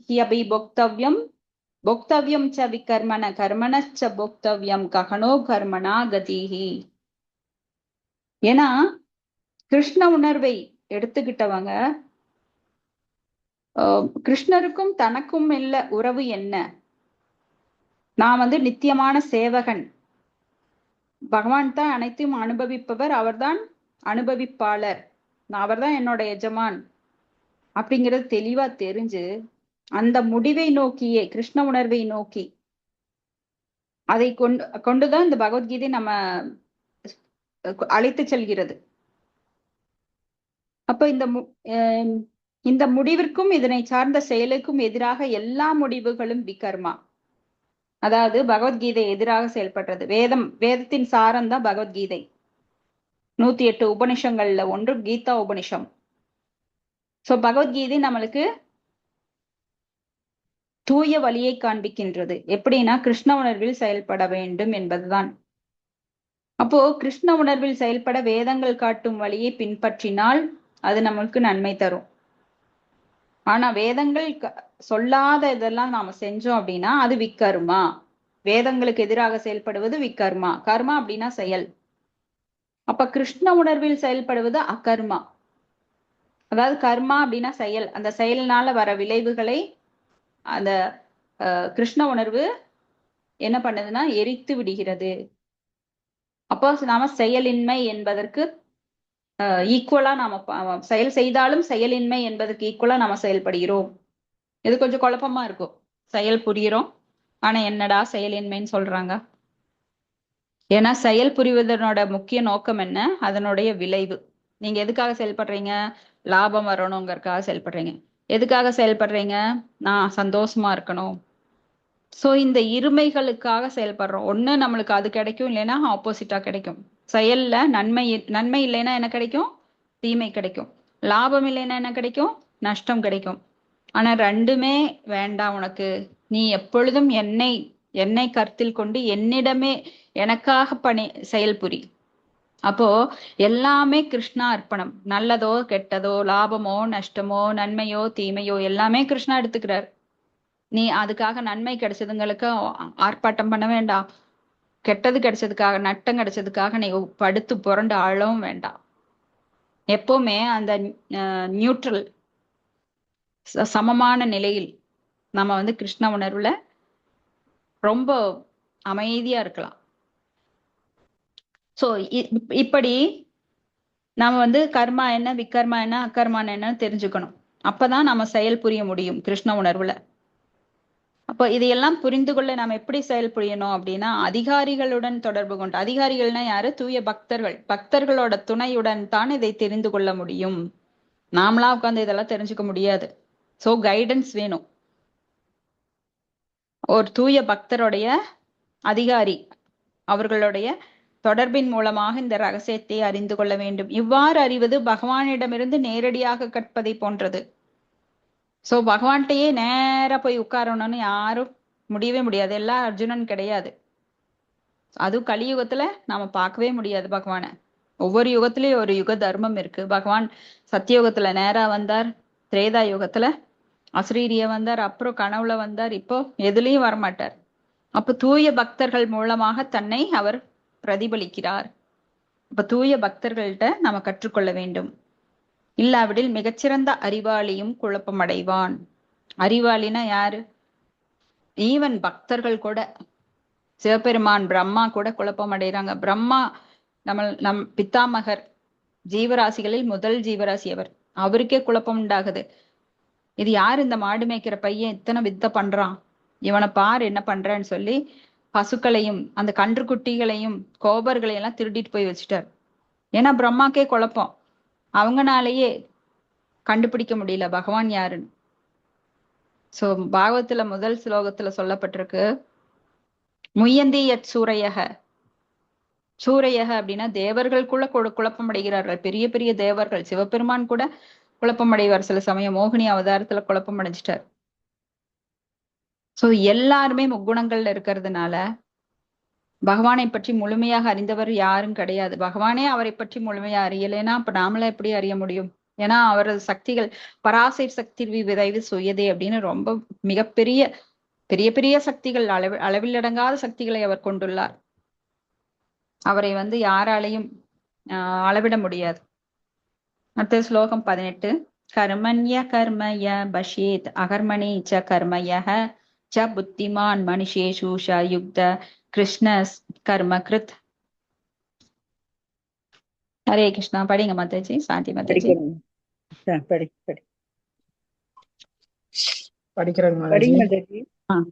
ஹியபி போக்தவ்யம் போக்தவ்யம் ச விகர்மண கர்மணச்ச போக்தவ்யம் கஹனோ கர்மணா கதிஹி. ஏன்னா கிருஷ்ண உணர்வை எடுத்துக்கிட்டவங்க கிருஷ்ணருக்கும் தனக்கும் இல்ல உறவு என்ன, நான் நித்தியமான சேவகன், பகவான் தான் அனைத்தையும் அனுபவிப்பவர், அவர்தான் அனுபவிப்பாளர், அவர்தான் என்னோட எஜமான் அப்படிங்கிறது தெளிவா தெரிஞ்சு அந்த முடிவை நோக்கியே, கிருஷ்ண உணர்வை நோக்கி அதை கொண்டுதான் இந்த பகவத்கீதை நம்ம அழைத்து செல்கிறது. அப்ப இந்த முடிவிற்கும் இதனை சார்ந்த செயலுக்கும் எதிராக எல்லா முடிவுகளும் விகர்மா. அதாவது பகவத்கீதை எதிராக செயல்படுறது. வேதத்தின் சாரம் தான் பகவத்கீதை. 108 உபனிஷங்கள்ல ஒன்று கீதா உபனிஷம். சோ பகவத்கீதை நம்மளுக்கு தூய வழியை காண்பிக்கின்றது. எப்படின்னா கிருஷ்ண உணர்வில் செயல்பட வேண்டும் என்பதுதான். அப்போ கிருஷ்ண உணர்வில் செயல்பட வேதங்கள் காட்டும் வழியை பின்பற்றினால் அது நம்மளுக்கு நன்மை தரும். ஆனா வேதங்கள் சொல்லாத இதெல்லாம் நாம செஞ்சோம் அப்படின்னா அது விக்கர்மா. வேதங்களுக்கு எதிராக செயல்படுவது விக்கர்மா. கர்மா அப்படின்னா செயல். அப்ப கிருஷ்ண உணர்வில் செயல்படுவது அகர்மா. அதாவது கர்மா அப்படின்னா செயல், அந்த செயல்னால வர விளைவுகளை அந்த கிருஷ்ண உணர்வு என்ன பண்ணுதுன்னா எரித்து விடுகிறது. அப்போ நாம செயலின்மை என்பதற்கு ஈக்குவலா நாம செயல் செய்தாலும் செயலின்மை என்பதற்கு ஈக்குவலா நாம செயல்படுகிறோம். இது கொஞ்சம் குழப்பமா இருக்கும். செயல் புரிகிறோம், ஆனா என்னடா செயலின்மைன்னு சொல்றாங்க. ஏன்னா செயல் புரிவதனோட முக்கிய நோக்கம் என்ன, அதனுடைய விளைவு. நீங்க எதுக்காக செயல்படுறீங்க? லாபம் வரணுங்கிறதுக்காக செயல்படுறீங்க. எதுக்காக செயல்படுறீங்க? நான் சந்தோஷமா இருக்கணும். சோ இந்த இருமைகளுக்காக செயல்படுறோம். ஒண்ணு நம்மளுக்கு அது கிடைக்கும், இல்லைன்னா ஆப்போசிட்டா கிடைக்கும். செயல்ல நன்மை இல்லைன்னா என்ன கிடைக்கும்? தீமை கிடைக்கும். லாபம் இல்லைன்னா என்ன கிடைக்கும்? நஷ்டம் கிடைக்கும். ஆனா ரெண்டுமே வேண்டாம் உனக்கு. நீ எப்பொழுதும் என்னை கருத்தில் கொண்டு என்னிடமே எனக்காக செயல் புரி. அப்போ எல்லாமே கிருஷ்ணா அர்ப்பணம். நல்லதோ கெட்டதோ, லாபமோ நஷ்டமோ, நன்மையோ தீமையோ, எல்லாமே கிருஷ்ணா எடுத்துக்கிறார். நீ அதுக்காக நன்மை கிடைச்சதுங்களுக்கு ஆர்ப்பாட்டம் பண்ண வேண்டாம். கெட்டது கிடைச்சதுக்காக, நட்டம் கிடைச்சதுக்காக நீ படுத்து புரண்டு ஆழவும் வேண்டாம். எப்பவுமே அந்த நியூட்ரல் சமமான நிலையில் நம்ம கிருஷ்ண உணர்வுல ரொம்ப அமைதியா இருக்கலாம். சோ இப்படி நாம கர்மா என்ன, விக்கர்மா என்ன, அக்கர்மா என்னன்னு தெரிஞ்சுக்கணும். அப்பதான் நம்ம செயல் புரிய முடியும் கிருஷ்ண உணர்வுல. அப்போ இதையெல்லாம் புரிந்து கொள்ள நாம் எப்படி செயல் புரியணும் அப்படின்னா, அதிகாரிகளுடன் தொடர்பு கொண்டு. அதிகாரிகள்னா யாரு? தூய பக்தர்கள். பக்தர்களோட துணையுடன் தான் இதை தெரிந்து கொள்ள முடியும். நாமளா உட்கார்ந்து இதெல்லாம் தெரிஞ்சுக்க முடியாது. சோ கைடன்ஸ் வேணும். ஒரு தூய பக்தருடைய அதிகாரி அவர்களுடைய தொடர்பின் மூலமாக இந்த ரகசியத்தை அறிந்து கொள்ள வேண்டும். இவ்வாறு அறிவது பகவானிடமிருந்து நேரடியாக கற்பதை போன்றது. சோ பகவான்கிட்டயே நேரா போய் உட்காரணும்னு யாரும் முடியவே முடியாது. எல்லாம் அர்ஜுனன் கிடையாது. அதுவும் கலியுகத்துல நாம பார்க்கவே முடியாது பகவான. ஒவ்வொரு யுகத்திலயும் ஒரு யுக தர்மம் இருக்கு. பகவான் சத்தியுகத்துல நேரா வந்தார், திரேதா யுகத்துல அசரீரிய வந்தார், அப்புறம் கனவுல வந்தார், இப்போ எதுலயும் வரமாட்டார். அப்ப தூய பக்தர்கள் மூலமாக தன்னை அவர் பிரதிபலிக்கிறார். அப்ப தூய பக்தர்கள்ட்ட நாம கற்றுக்கொள்ள வேண்டும். இல்லாவிடில் மிகச்சிறந்த அறிவாளியும் குழப்பமடைவான். அறிவாளினா யாரு? ஈவன் பக்தர்கள் கூட, சிவபெருமான் பிரம்மா கூட குழப்பம் அடைகிறாங்க. பிரம்மா நம் பித்தாமகர், ஜீவராசிகளில் முதல் ஜீவராசி அவர். அவருக்கே குழப்பம் உண்டாகுது. இது யாரு இந்த மாடு மேய்க்கிற பையன் இத்தனை வித்த பண்றான், இவனை பார் என்ன பண்றேன்னு சொல்லி பசுக்களையும் அந்த கன்றுக்குட்டிகளையும் கோபர்களையும் எல்லாம் திருடிட்டு போய் வச்சுட்டார். ஏன்னா பிரம்மாக்கே குழப்பம். அவங்கனாலேயே கண்டுபிடிக்க முடியல பகவான் யாருன்னு. சோ பாகவத்துல முதல் ஸ்லோகத்துல சொல்லப்பட்டிருக்கு, முயந்தி யத் சூரையக. சூரையக அப்படின்னா தேவர்கள் கூட குழப்பம் அடைகிறார்கள். பெரிய பெரிய தேவர்கள், சிவபெருமான் கூட குழப்பம் அடைவார். சில சமயம் மோகினி அவதாரத்துல குழப்பம் அடைஞ்சிட்டார். சோ எல்லாருமே முக்குணங்கள்ல இருக்கிறதுனால பகவானை பற்றி முழுமையாக அறிந்தவர் யாரும் கிடையாது. பகவானே அவரை பற்றி முழுமையா அறியலைன்னா அப்ப நாமளே எப்படி அறிய முடியும்? ஏன்னா அவரது சக்திகள் பராசை சக்தி விரைவு சுயதே அப்படின்னு ரொம்ப மிகப்பெரிய பெரிய பெரிய சக்திகள், அளவிலடங்காத சக்திகளை அவர் கொண்டுள்ளார். அவரை யாராலையும் அளவிட முடியாது. அடுத்த ஸ்லோகம் 18. கர்மண்ய கர்மய பஷ்யேத் அகர்மணி ச கர்மயः ச புத்திமான் மனுஷேஷு ஷ யுக்த கிருஷ்ண கர்ம கிருத். ஹரே கிருஷ்ணா. படிங்க மாதாஜி. சாந்தி மாதாஜி. படிக்கிறேன் மாதாஜி.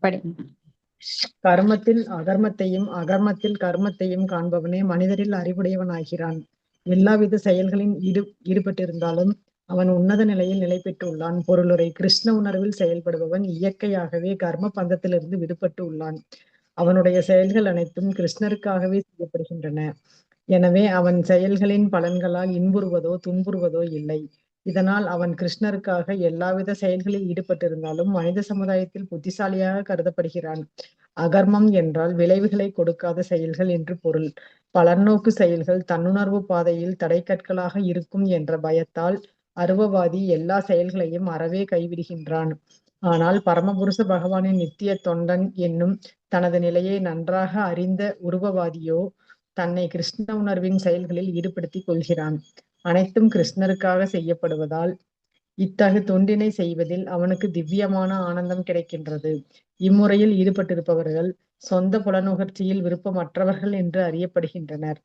படிங்க. கர்மத்தில் அகர்மத்தையும் அகர்மத்தில் கர்மத்தையும் காண்பவனே மனிதரில் அறிவுடையவன் ஆகிறான். எல்லாவித செயல்களின் ஈடுபட்டிருந்தாலும் அவன் உன்னத நிலையில் நிலை பெற்றுள்ளான். பொருளுரை: கிருஷ்ண உணர்வில் செயல்படுபவன் இயற்கையாகவே கர்ம பந்தத்திலிருந்து விடுபட்டு உள்ளான். அவனுடைய செயல்கள் அனைத்தும் கிருஷ்ணருக்காகவே செய்யப்படுகின்றன. எனவே அவன் செயல்களின் பலன்களால் இன்புறுவதோ துன்புறுவதோ இல்லை. இதனால் அவன் கிருஷ்ணருக்காக எல்லாவித செயல்களில் ஈடுபட்டிருந்தாலும் மனித சமுதாயத்தில் புத்திசாலியாக கருதப்படுகிறான். அகர்மம் என்றால் விளைவுகளை கொடுக்காத செயல்கள் என்று பொருள். பலநோக்கு செயல்கள் தன்னுணர்வு பாதையில் தடைக்கற்களாக இருக்கும் என்ற பயத்தால் அருவவாதி எல்லா செயல்களையும் அறவே கைவிடுகின்றான். ஆனால் பரமபுருஷ பகவானின் நித்திய தொண்டன் என்னும் தனது நிலையை நன்றாக அறிந்த உருவவாதியோ தன்னை கிருஷ்ண உணர்வின் செயல்களில் ஈடுபடுத்திக் கொள்கிறான். அனைத்தும் கிருஷ்ணருக்காக செய்யப்படுவதால் இத்தகு தொண்டினை செய்வதில் அவனுக்கு திவ்யமான ஆனந்தம் கிடைக்கின்றது. இம்முறையில் ஈடுபட்டிருப்பவர்கள் சொந்த புலனுகர்ச்சியில் விருப்பமற்றவர்கள் என்று அறியப்படுகின்றனர்.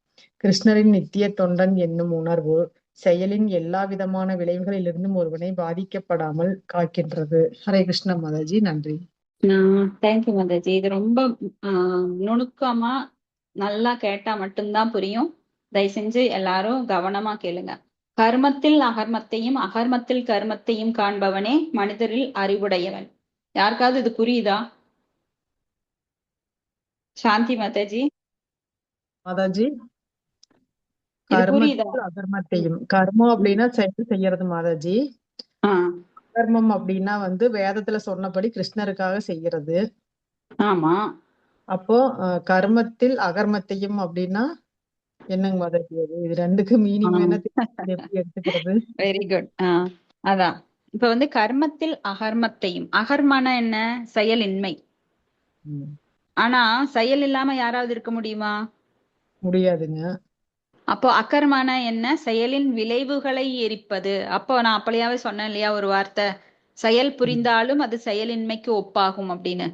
கிருஷ்ணரின் நித்திய தொண்டன் என்னும் உணர்வு செயலின் எல்லா விதமான விளைவுகளிலிருந்தும் ஒருவனை பாதிக்கப்படாமல் காக்கின்றது. ஹரே கிருஷ்ண மாதாஜி, நன்றி. தேங்க்யூ மாதாஜி. இது ரொம்ப நுணுக்கமா நல்லா கேட்டா மட்டும்தான் புரியும். தயவு செஞ்சு எல்லாரும் கவனமா கேளுங்க. கர்மத்தில் அகர்மத்தையும் அகர்மத்தில் கர்மத்தையும் காண்பவனே மனிதரில் அறிவுடையவன். யாருக்காவது இது புரியுதா? சாந்தி மாதாஜி, மாதாஜி, இது புரியுதா? கர்மத்தில் அகர்மத்தையும், கர்மம் அப்படின்னா செயல் செய்யறது மாதாஜி. ஆஹ் அகர்மம் அப்படின்னா வேதத்துல சொன்னபடி கிருஷ்ணருக்காக செய்யறது. ஆமா. அப்போ கர்மத்தில் அகர்மத்தையும் அப்படின்னா என்னங்க மாதாஜி அது? இது ரெண்டுக்கு மீனிங் வேணா தெரியாது, எப்படி எடுத்துக்கிறது? Very good. அதான் இப்ப கர்மத்தில் அகர்மத்தையும், அகர்மான என்ன? செயலின்மை. ம், ஆனா செயல் இல்லாம யாராவது இருக்க முடியுமா? முடியாதுங்க. அப்போ அகர்மான என்ன? செயலின் விளைவுகளை எரிப்பது. அப்போ நான் அப்பளையாவே சொன்னேன் இல்லையா ஒரு வார்த்தை, செயல் புரிந்தாலும் அது செயலின்மைக்கு ஒப்பாகும் அப்படின்னு.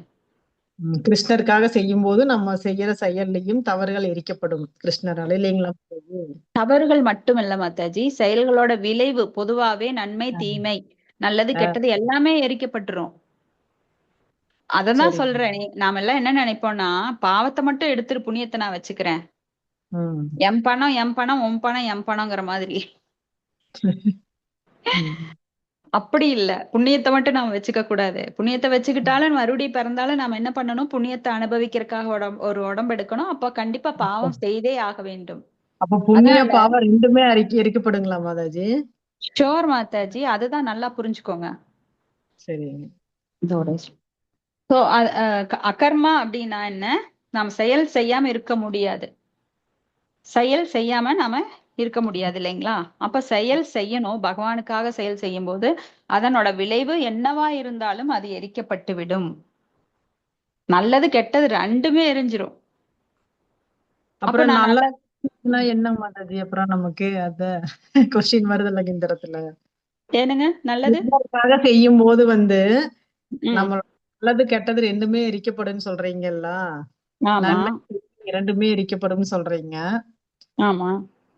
கிருஷ்ணருக்காக செய்யும் போது நம்ம செய்யற செயல்லையும் தவறுகள் எரிக்கப்படும் கிருஷ்ணரால, இல்லைங்களா மாதாஜி? தவறுகள் மட்டும் இல்ல மாதாஜி, செயல்களோட விளைவு பொதுவாவே நன்மை ஆ, தீமை நல்லது ஆ, கெட்டது எல்லாமே எரிக்கப்பட்டுரும். அததான் சரி. சொல்றேன். நாம எல்லாம் என்ன நினைப்போம்னா, பாவத்தை மட்டும் எடுத்துட்டு புண்ணியத்தை நான் வச்சுக்கிறேன், ம், என் பணம் என் பணம் உன் பணம் என் பணம்ங்கிற மாதிரி. ம். அப்படி இல்ல. புண்ணியத்தை மட்டும் நாம வச்சுக்க கூடாது. புண்ணியத்தை வச்சுக்கிட்டாலும் மறுபடியும் பிறந்தாலும் நாம என்ன பண்ணணும்? புண்ணியத்தை அனுபவிக்கிறதுக்காக ஒரு உடம்பு எடுக்கணும். அப்ப கண்டிப்பா பாவம் செய்தே ஆக வேண்டும். அப்ப புண்ணிய அதனால பாவம் ரெண்டுமே எரிக்கப்படுங்களா மாதாஜி? ஷோர் மாதாஜி, அதுதான் நல்லா புரிஞ்சுக்கோங்க. சரிங்க. இதோட சோ அகர்மா அப்படின்னா என்ன? நாம் செயல் செய்யாம இருக்க முடியாது. செயல் செய்யாம நாம இருக்க முடியாது இல்லைங்களா? அப்ப செயல் செய்யணும். பகவானுக்காக செயல் செய்யும் போது அதனோட விளைவு என்னவா இருந்தாலும் அது எரிக்கப்பட்டு விடும். நல்லது கெட்டது ரெண்டுமே எரிஞ்சிரும். அப்ப அப்புறம் நான் நல்லா நல்ல என்ன மாதாஜி? அப்புறம் நமக்கு அத கொஸ்டின் வருதுல்ல இந்த இடத்துல. ஏனுங்க நல்லது? கிருஷ்ணருக்காக செய்யும் போது ம் நம்ம நல்லது கெட்டது ரெண்டுமே எரிக்கப்படும்னு சொல்றீங்கல்ல. ஆமா நன்மை தீமை இரண்டுமே எரிக்கப்படும் சொல்றீங்க. ஆமா.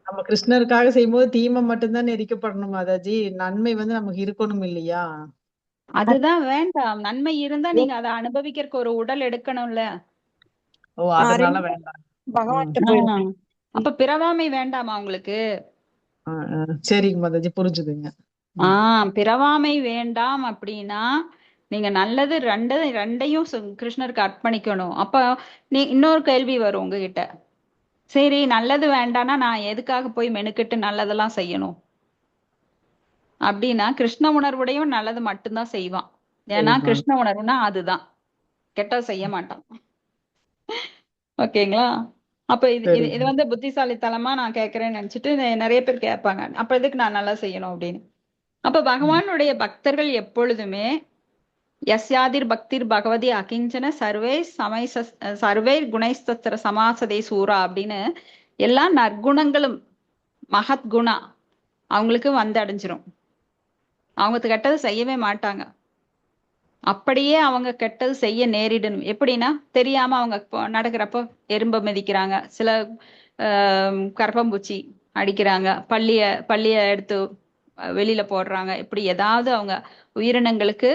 நம்ம கிருஷ்ணருக்காக செய்யும்போது தீமை மட்டும்தான் எரிக்கப்படணும் மாதாஜி. நன்மை நமக்கு இருக்கணும் இல்லையா? அதுதான் வேண்டாம். நன்மை இருந்தா நீங்க அதை அனுபவிக்கிறதுக்கு ஒரு உடல் எடுக்கணும்ல. ஓ, அதனால ரெண்டு வேண்டாம். ம். பகவான்கிட்ட போயிடும். அப்ப பிறவாமை வேண்டாமா உங்களுக்கு? சரிங்க மாதாஜி, புரிஞ்சுதுங்க. ம். பிறவாமை வேண்டாம் அப்படின்னா நீங்க நல்லது ரெண்டையும் கிருஷ்ணருக்கு அர்ப்பணிக்கணும். அப்ப இன்னொரு கேள்வி வரும் உங்ககிட்ட. சரி, நல்லது வேண்டாம்னா நான் எதுக்காக போய் மெனுக்கிட்டு நல்லதெல்லாம் செய்யணும் அப்படின்னா, கிருஷ்ண உணர்வுடையும் நல்லது மட்டும்தான் செய்வான். ஏன்னா சரிம்மா. கிருஷ்ண உணர்வுனா அதுதான், கெட்டது செய்ய மாட்டான். ஓகேங்களா? அப்ப இது இது இது சரிங்க. புத்திசாலித்தனமா நான் கேட்கறேன்னு நினைச்சிட்டு நிறைய பேர் கேட்பாங்க, அப்ப எதுக்கு நான் நல்லா செய்யணும் அப்படின்னு. அப்ப பகவானுடைய பக்தர்கள் எப்பொழுதுமே யஸ்யாதிர் பக்திர் பகவதி அகிஞ்சன சர்வே குணைஸ்தத்திர சமாசதே சூரா அப்படின்னு எல்லா நற்குணங்களும் மகத் குணா அவங்களுக்கு அடைஞ்சிரும். அவங்க கெட்டது செய்யவே மாட்டாங்க. அப்படியே அவங்க கெட்டது செய்ய நேரிடணும். எப்படின்னா, தெரியாம அவங்க நடக்கிறப்போ எறும்ப மிதிக்கிறாங்க, சில கரப்பாம்பூச்சி அடிக்கிறாங்க, பள்ளிய எடுத்து வெளியில போடுறாங்க. இப்படி ஏதாவது அவங்க உயிரினங்களுக்கு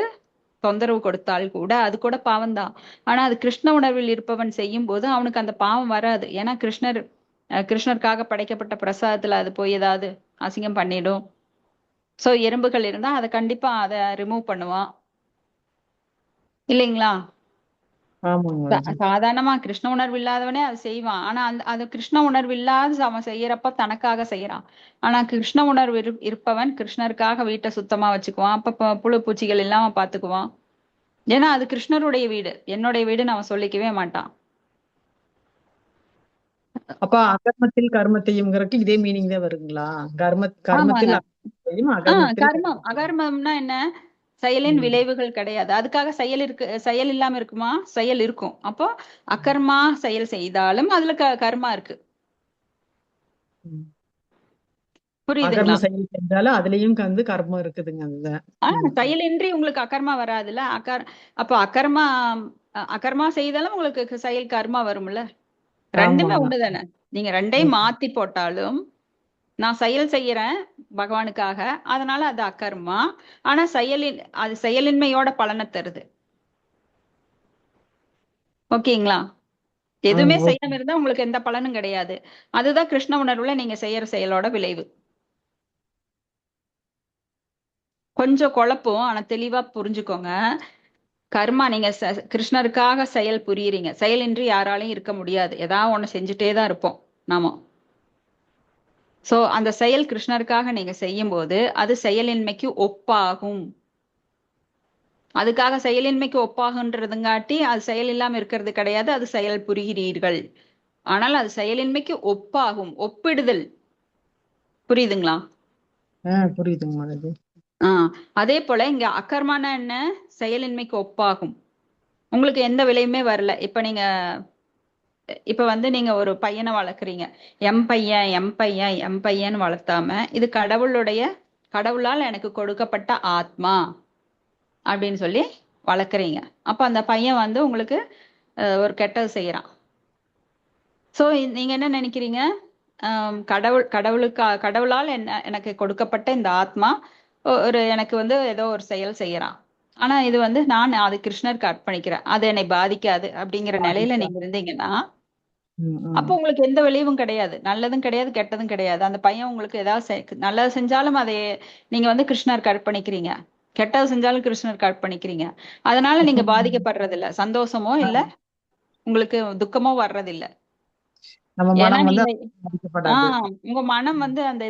தொந்தரவு கொடுத்தால் கூட அது கூட பாவம்தான். ஆனா அது கிருஷ்ண உணர்வில் இருப்பவன் செய்யும் போது அவனுக்கு அந்த பாவம் வராது. ஏன்னா கிருஷ்ணருக்காக படைக்கப்பட்ட பிரசாதத்துல அது போய் ஏதாவது அசிங்கம் பண்ணிடும். சோ எறும்புகள் இருந்தா அதை கண்டிப்பா அதை ரிமூவ் பண்ணுவான் இல்லைங்களா? ஆமாங்க மாதாஜி. சாதாரணமா கிருஷ்ண உணர்வு இல்லாதவனே அது செய்வான். ஆனா அது கிருஷ்ண உணர்வு இல்லாத அவன் செய்யறப்ப தனக்காக செய்யறான். ஆனா கிருஷ்ண உணர்வு இருப்பவன் கிருஷ்ணருக்காக வீட்டை சுத்தமா வச்சுக்குவான். அப்ப புழு பூச்சிகள் இல்லாம பாத்துக்குவான். ஏன்னா அது கிருஷ்ணருடைய வீடு, என்னுடைய வீடுன்னு அவன் சொல்லிக்கவே மாட்டான். அப்ப அகர்மத்தில் கர்மத்தையும்ங்கிறதுக்கு இதே மீனிங் தான் வருங்களா? ஆமாங்க. கர்மத்தில் அகர்மத்தையும், அகர்மத்தில் கர்மம் அகர்மம்னா என்ன? செயலின் ம். விளைவுகள் கிடையாது. அதுக்காக செயல் இல்லாம இருக்குமா? செயல் இருக்கும். அப்போ அகர்மா செயல் செய்தாலும் அதுல கர்மா இருக்கு. ம். புரியுதுங்களா? அகர்ம செயல் செஞ்சாலும் அதுலயும் வந்து கர்மம் இருக்குதுங்க அதுல. செயலின்றி உங்களுக்கு அகர்மா வராதுல்ல. அப்போ அகர்மா அகர்மா செய்தாலும் உங்களுக்கு செயல் கர்மா வரும்ல. ரெண்டுமே ஆமாங்க. ஒண்ணுதானே. நீங்க ரெண்டையும் மாத்தி போட்டாலும் நான் செயல் செய்யறேன் பகவானுக்காக, அதனால அது அகர்மா. ஆனா அது செயலின்மையோட பலனை தருது. ஓகேங்களா? எதுவுமே ஓகே. செய்யாம இருந்தா உங்களுக்கு எந்த பலனும் கிடையாது. அதுதான் கிருஷ்ண உணர்வுல நீங்க செய்யற செயலோட விளைவு. கொஞ்சம் குழப்பம், ஆனா தெளிவா புரிஞ்சுக்கோங்க. கர்மா நீங்க கிருஷ்ணருக்காக செயல் புரியுறீங்க. செயலின்றி யாராலையும் இருக்க முடியாது. ஏதாவது ஒண்ணு செஞ்சுட்டே தான் இருப்போம் நாம. சோ அந்த செயல் கிருஷ்ணருக்காக நீங்க செய்யும் போது அது செயலின்மைக்கு ஒப்பாகும். அதுக்காக செயலின்மைக்கு ஒப்பாகுன்றதுங்காட்டி அது செயல் இல்லாம இருக்கிறது கிடையாது. அது செயல் புரிகிறீர்கள். ஆனால் அது செயலின்மைக்கு ஒப்பாகும். ஒப்பிடுதல். புரியுதுங்களா? புரியுதுங்க மாதாஜி. அதே போல இங்க அகர்மான என்ன? செயலின்மைக்கு ஒப்பாகும். உங்களுக்கு எந்த விளைவுமே வரல. இப்ப வந்து நீங்க ஒரு பையனை வளர்க்குறீங்க. எம் பையன் எம் பையன் எம் பையன் வளர்த்தாம இது கடவுளால் எனக்கு கொடுக்கப்பட்ட ஆத்மா அப்படின்னு சொல்லி வளர்க்குறீங்க. அப்ப அந்த பையன் வந்து உங்களுக்கு ஒரு கெட்டது செய்யறான். சோ நீங்க என்ன நினைக்கிறீங்க? கடவுளால் எனக்கு கொடுக்கப்பட்ட இந்த ஆத்மா எனக்கு வந்து ஏதோ ஒரு செயல் செய்யறான். ஆனா இது வந்து நான் அது கிருஷ்ணருக்கு அர்ப்பணிக்கிறேன், அது என்னை பாதிக்காது அப்படிங்கிற நிலையில நீங்க இருந்தீங்கன்னா அப்போ உங்களுக்கு எந்த விளைவும் கிடையாது. நல்லதும் கிடையாது, கெட்டதும் கிடையாது. அந்த பையன் உங்களுக்கு ஏதாவது நல்லது செஞ்சாலும் அதை நீங்க வந்து கிருஷ்ணருக்கு அர்ப்பணிக்கிறீங்க, கெட்டது செஞ்சாலும் கிருஷ்ணருக்கு அர்ப்பணிக்கிறீங்க. அதனால நீங்க பாதிக்கப்படுறது இல்ல, சந்தோஷமோ இல்ல, உங்களுக்கு துக்கமோ வர்றதில்ல. நம்ம ஏன்னா மனம் வந்து நீங்க பாதிக்கப்படாது. உங்க மனம் வந்து அந்த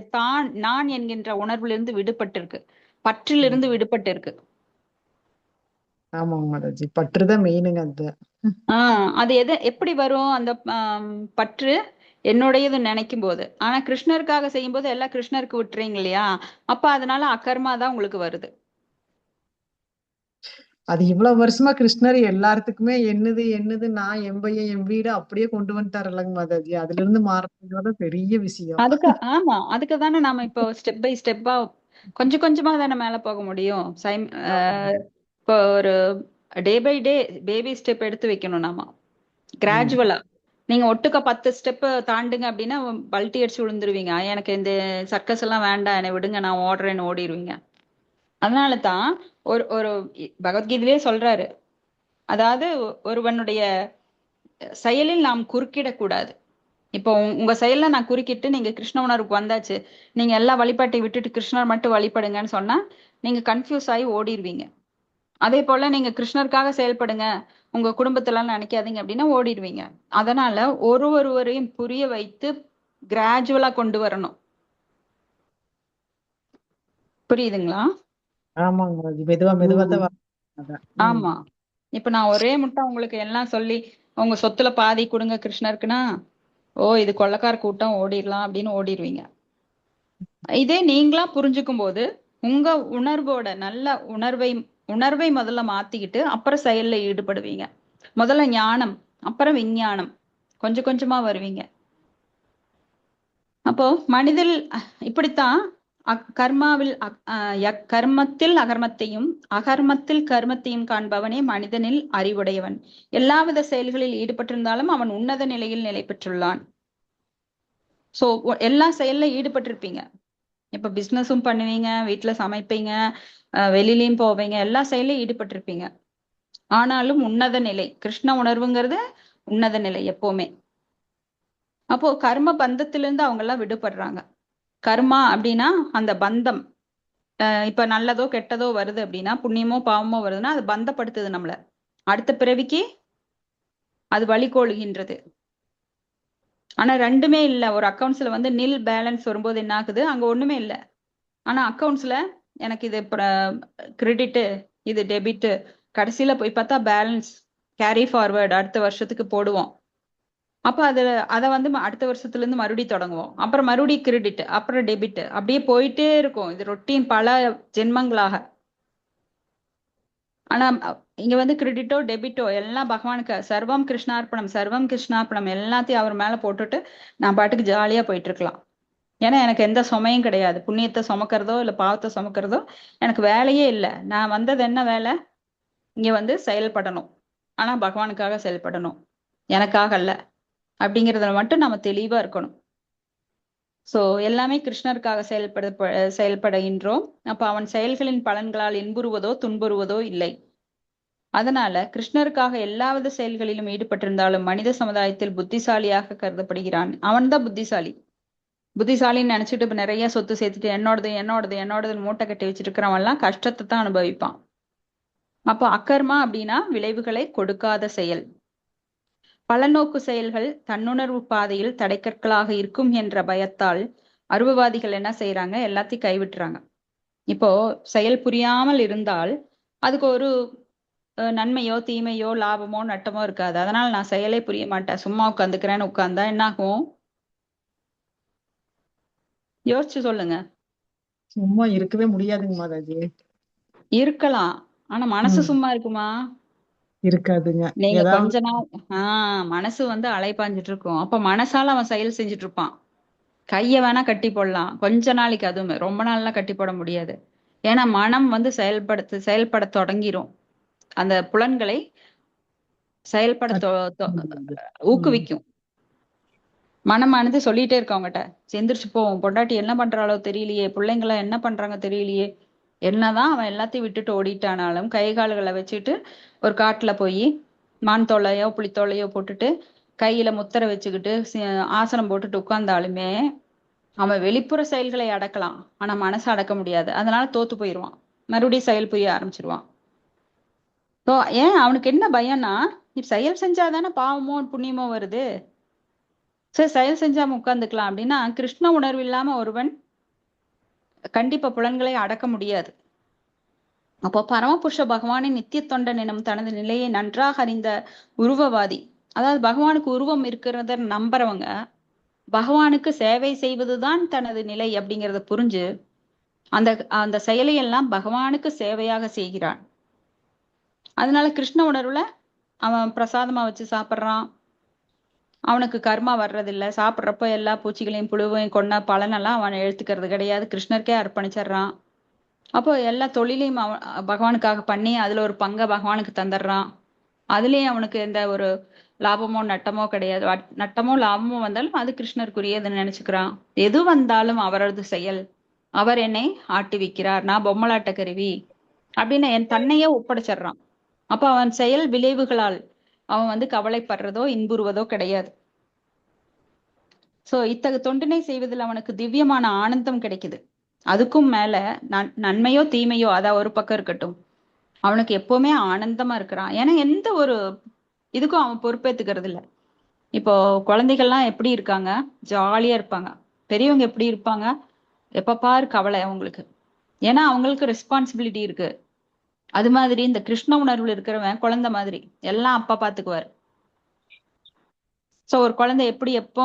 நான் என்கின்ற உணர்விலிருந்து விடுபட்டு இருக்கு, பற்றிலிருந்து விடுபட்டு இருக்கு. ஆமாங்க மாதாஜி. பற்றுதான் மெயினுங்க அது. அது எப்படி வரும் அந்த பற்று? என்னுடையது நினைக்கும் போது. ஆனா கிருஷ்ணருக்காக செய்யும் போது எல்லாம் கிருஷ்ணருக்கு விட்டுறீங்க இல்லையா? அப்ப அதனால அகர்மா தான் உங்களுக்கு வருது. அது இவ்வளவு வருஷமா கிருஷ்ணர் எல்லாத்துக்குமே என்னது என்னது நான் என் பையன் என் வீடு அப்படியே கொண்டு வந்துட்டாருல்லங்க மாதாஜி. அதுல இருந்து மாறதுங்கிறது பெரிய விஷயம். ஆமா, அதுக்கு தானே நாம இப்போ ஸ்டெப் பை ஸ்டெப்பா கொஞ்சம் கொஞ்சமா தானே மேல போக முடியும். இப்போ ஒரு day by day baby step எடுத்து வைக்கணும் நாம, கிராஜுவலா. நீங்க ஒட்டுக்க 10 ஸ்டெப் தாண்டுங்க அப்படின்னா பல்ட்டி அடிச்சு விழுந்துருவீங்க. எனக்கு இந்த சர்க்கஸ் எல்லாம் வேண்டாம், என்னை விடுங்க, நான் ஓடுறேன்னு ஓடிடுவீங்க. அதனால தான் ஒரு ஒரு பகவத்கீதையிலே சொல்றாரு, அதாவது ஒருவனுடைய செயலில் நாம் குறுக்கிடக்கூடாது. இப்போ உங்க செயல்ல நான் குறுக்கிட்டு நீங்க கிருஷ்ண உணர்வுக்கு வந்தாச்சு, நீங்க எல்லா வழிபாட்டை விட்டுட்டு கிருஷ்ணர் மட்டும் வழிபடுங்கன்னு சொன்னா நீங்க கன்ஃபியூஸ் ஆகி ஓடிடுவீங்க. அதே போல நீங்க கிருஷ்ணருக்காக செயல்படுங்க, உங்க குடும்பத்தெல்லாம் நினைக்காதீங்க அப்படின்னா ஓடிடுவீங்க. அதனால ஒருவரையும் புரிய வைத்து கிராஜுவலா கொண்டு வரணும். புரியுதுங்களா? ஆமாங்க மாதாஜி. மெதுவா மெதுவா தான் வரணும். ஆமா. இப்ப நான் ஒரே முட்டை உங்களுக்கு எல்லாம் சொல்லி உங்க சொத்துல பாதி கொடுங்க கிருஷ்ணருக்குன்னா, இது கொள்ளைக்கார கூட்டம், ஓடிடலாம் அப்படின்னு ஓடிடுவீங்க. இதே நீங்களா புரிஞ்சுக்கும் போது உங்க உணர்வோட நல்ல உணர்வை முதல்ல மாத்திக்கிட்டு அப்புறம் செயல்ல ஈடுபடுவீங்க. முதல்ல ஞானம், அப்புறம் விஞ்ஞானம், கொஞ்சம் கொஞ்சமா வருவீங்க. அப்போ மனிதில் இப்படித்தான் கர்மாவில் கர்மத்தில் அகர்மத்தையும் அகர்மத்தில் கர்மத்தையும் காண்பவனே மனிதனில் அறிவுடையவன். எல்லாவித செயல்களில் ஈடுபட்டிருந்தாலும் அவன் உன்னத நிலையில் நிலை பெற்றுள்ளான். சோ எல்லா செயல்ல ஈடுபட்டிருப்பீங்க. இப்ப பிசினஸும் பண்ணுவீங்க, வீட்டுல சமைப்பீங்க, வெளியிலயும் போவீங்க, எல்லா செயலையும் ஈடுபட்டிருப்பீங்க. ஆனாலும் உன்னத நிலை கிருஷ்ண உணர்வுங்கிறது உன்னத நிலை எப்பவுமே. அப்போ கர்ம பந்தத்திலிருந்து அவங்க எல்லாம் விடுபடுறாங்க. கர்மா அப்படின்னா அந்த பந்தம். இப்ப நல்லதோ கெட்டதோ வருது அப்படின்னா, புண்ணியமோ பாவமோ வருதுன்னா அது பந்தப்படுத்துது நம்மள. அடுத்த பிறவிக்கு அது வழிகோலுகின்றது. ஆனா ரெண்டுமே இல்ல. ஒரு அக்கௌண்ட்ஸ்ல வந்து நில் பேலன்ஸ் வரும்போது என்ன ஆகுது? அங்க ஒண்ணுமே இல்ல. ஆனா அக்கௌண்ட்ஸ்ல எனக்கு இது கிரெடிட், இது டெபிட், கடைசியில போய் பார்த்தா பேலன்ஸ் கேரி ஃபார்வர்ட் அடுத்த வருஷத்துக்கு போடுவோம். அப்ப அதை வந்து அடுத்த வருஷத்துல இருந்து மறுபடியும் தொடங்குவோம். அப்புறம் மறுபடியும் கிரெடிட், அப்புறம் டெபிட், அப்படியே போயிட்டே இருக்கும். இது ரொட்டீன் பல ஜென்மங்களாக. ஆனா இங்க வந்து கிரெடிட்டோ டெபிட்டோ எல்லாம் பகவானுக்கு சர்வம் கிருஷ்ணார்ப்பணம், சர்வம் கிருஷ்ணார்ப்பணம் எல்லாத்தையும் அவர் மேல போட்டுட்டு நான் பாட்டுக்கு ஜாலியா போயிட்டு இருக்கலாம். ஏன்னா எனக்கு எந்த சுமையும் கிடையாது. புண்ணியத்தை சுமக்கிறதோ இல்ல பாவத்தை சுமக்கிறதோ எனக்கு வேலையே இல்லை. நான் வந்தது என்ன வேலை? இங்க வந்து செயல்படணும். ஆனா பகவானுக்காக செயல்படணும், எனக்காக அல்ல. அப்படிங்கறதுல மட்டும் நம்ம தெளிவா இருக்கணும். சோ எல்லாமே கிருஷ்ணருக்காக செயல்படுகின்றோம். அப்ப அவன் செயல்களின் பலன்களால் இன்புறுவதோ துன்புறுவதோ இல்லை. அதனால கிருஷ்ணருக்காக எல்லாவித செயல்களிலும் ஈடுபட்டிருந்தாலும் மனித சமுதாயத்தில் புத்திசாலியாக கருதப்படுகிறான். அவன்தான் புத்திசாலி. புத்திசாலின்னு நினைச்சிட்டு இப்ப நிறைய சொத்து சேர்த்துட்டு என்னோடது என்னோடது என்னோடதுன்னு மூட்டை கட்டி வச்சிட்டு இருக்கிறவன் எல்லாம் கஷ்டத்தை தான் அனுபவிப்பான். அப்போ அக்கர்மா அப்படின்னா விளைவுகளை கொடுக்காத செயல். பலநோக்கு செயல்கள் தன்னுணர்வு பாதையில் தடைக்கற்களாக இருக்கும் என்ற பயத்தால் அருவவாதிகள் என்ன செய்யறாங்க? எல்லாத்தையும் கைவிட்டுறாங்க. இப்போ செயல் புரியாமல் இருந்தால் அதுக்கு ஒரு நன்மையோ தீமையோ லாபமோ நட்டமோ இருக்காது. அதனால நான் செயலே புரிய மாட்டேன், சும்மா உட்காந்துக்கிறேன்னு உட்கார்ந்தா என்ன ஆகும்? யோசிச்சு சொல்லுங்க. சும்மா இருக்கவே முடியாதுங்க மாதாஜி. இருக்கலாம், ஆனா மனசு ம் சும்மா இருக்குமா? இருக்காதுங்க. நீங்க ஏதாவது கொஞ்ச நாள் மனசு வந்து அலைப்பாஞ்சிட்டு இருக்கும். அப்ப மனசால அவன் செயல் செஞ்சுட்டு இருப்பான். கைய வேணா கட்டி போடலாம் கொஞ்ச நாளைக்கு, அதுவுமே ரொம்ப நாள்லாம் கட்டி போட முடியாது. ஏன்னா மனம் வந்து செயல்பட தொடங்கிரும். அந்த புலன்களை செயல்பட முடியாது. ம் ஊக்குவிக்கும். மனமானது சொல்லிட்டே இருக்கு அவங்ககிட்ட, எந்திரிச்சு போவோம், பொண்டாட்டி என்ன பண்றாளோ தெரியலையே, பிள்ளைங்கள என்ன பண்றாங்க தெரியலையே. என்னதான் அவன் எல்லாத்தையும் விட்டுட்டு ஓடிட்டானாலும் கை கால்களை வச்சுட்டு ஒரு காட்டுல போய் மான் தோலையோ புலித்தோலையோ போட்டுட்டு கையில முத்திரை வச்சுக்கிட்டு ஆசனம் போட்டுட்டு உட்கார்ந்தாலுமே அவன் வெளிப்புற செயல்களை அடக்கலாம், ஆனா மனசை அடக்க முடியாது. அதனால தோத்து போயிடுவான், மறுபடியும் செயல் புரிய ஆரம்பிச்சிருவான். ஸோ ஏன் அவனுக்கு என்ன பயம்னா, நீ செயல் செஞ்சாதானே பாவமோ புண்ணியமோ வருது. சரி செயல் செஞ்சாம உட்கார்ந்துக்கலாம் அப்படின்னா கிருஷ்ண உணர்வு இல்லாம ஒருவன் கண்டிப்பா புலன்களை அடக்க முடியாது. அப்போ பரமபுருஷ பகவானின் நித்திய தொண்டன் எனும் தனது நிலையை நன்றாக அறிந்த உருவவாதி, அதாவது பகவானுக்கு உருவம் இருக்கிறத நம்புறவங்க, பகவானுக்கு சேவை செய்வதுதான் தனது நிலை அப்படிங்கறத புரிஞ்சு அந்த அந்த செயலையெல்லாம் பகவானுக்கு சேவையாக செய்கிறான். அதனால கிருஷ்ண உணர்வுல அவன் பிரசாதமா வச்சு சாப்பிட்றான், அவனுக்கு கர்மா வர்றதில்ல. சாப்பிட்றப்ப எல்லா பூச்சிகளையும் புழுவையும் கொன்ன பலனெல்லாம் அவன் எழுத்துக்கிறது கிடையாது, கிருஷ்ணருக்கே அர்ப்பணிச்சிடுறான். அப்போ எல்லா தொழிலையும் அவன் பகவானுக்காக பண்ணி அதுல ஒரு பங்கை பகவானுக்கு தந்துடுறான். அதுலயும் அவனுக்கு எந்த ஒரு லாபமோ நட்டமோ கிடையாது. நட்டமோ லாபமோ வந்தாலும் அது கிருஷ்ணருக்குரியதுன்னு நினைச்சுக்கிறான். எது வந்தாலும் அவரது செயல், அவர் என்னை ஆட்டுவிக்கிறார், நான் பொம்மலாட்ட கருவி அப்படின்னு என் தன்னையே ஒப்படைச்சிடுறான். அப்ப அவன் செயல் விளைவுகளால் அவன் வந்து கவலைப்படுறதோ இன்புறுவதோ கிடையாது. சோ இத்தகு தொண்டினை செய்வதில் அவனுக்கு திவ்யமான ஆனந்தம் கிடைக்குது. அதுக்கும் மேல நன்மையோ தீமையோ அதான் ஒரு பக்கம் இருக்கட்டும், அவனுக்கு எப்பவுமே ஆனந்தமா இருக்கிறான். ஏன்னா எந்த ஒரு இதுக்கும் அவன் பொறுப்பேத்துக்கிறது இல்ல. இப்போ குழந்தைகள்லாம் எப்படி இருக்காங்க? ஜாலியா இருப்பாங்க. பெரியவங்க எப்படி இருப்பாங்க? எப்ப பாரு கவலை அவங்களுக்கு. ஏன்னா அவங்களுக்கு ரெஸ்பான்சிபிலிட்டி இருக்கு. அது மாதிரி இந்த கிருஷ்ண உணர்வுல இருக்கிறவன் குழந்தை மாதிரி எல்லாம் அப்பா பாத்துக்குவாரு. சோ ஒரு குழந்தை எப்படி எப்போ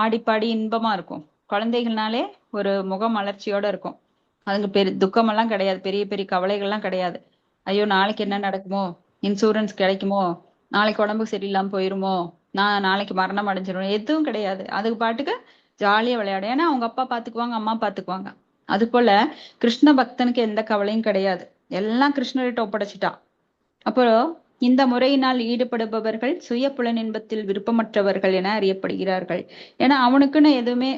ஆடிப்பாடி இன்பமா இருக்கும். குழந்தைகள்னாலே ஒரு முக மலர்ச்சியோட இருக்கும். அதுங்க துக்கமெல்லாம் கிடையாது, பெரிய பெரிய கவலைகள்லாம் கிடையாது. ஐயோ நாளைக்கு என்ன நடக்குமோ, இன்சூரன்ஸ் கிடைக்குமோ, நாளைக்கு உடம்பு சரியில்லாம போயிருமோ, நான் நாளைக்கு மரணம் அடைஞ்சிரும், எதுவும் கிடையாது. அதுக்கு பாட்டுக்கு ஜாலியா விளையாடும். ஏன்னா அவங்க அப்பா பாத்துக்குவாங்க, அம்மா பாத்துக்குவாங்க. அது போல கிருஷ்ண பக்தனுக்கு எந்த கவலையும் கிடையாது, எல்லாம் கிருஷ்ணர்கிட்ட ஒப்படைச்சிட்டான். அப்புறம் இந்த முறையினால் ஈடுபடுபவர்கள் சுய புலனின்பத்தில் விருப்பமற்றவர்கள் என அறியப்படுகிறார்கள். ஏன்னா அவனுக்குன்னு எதுவுமே,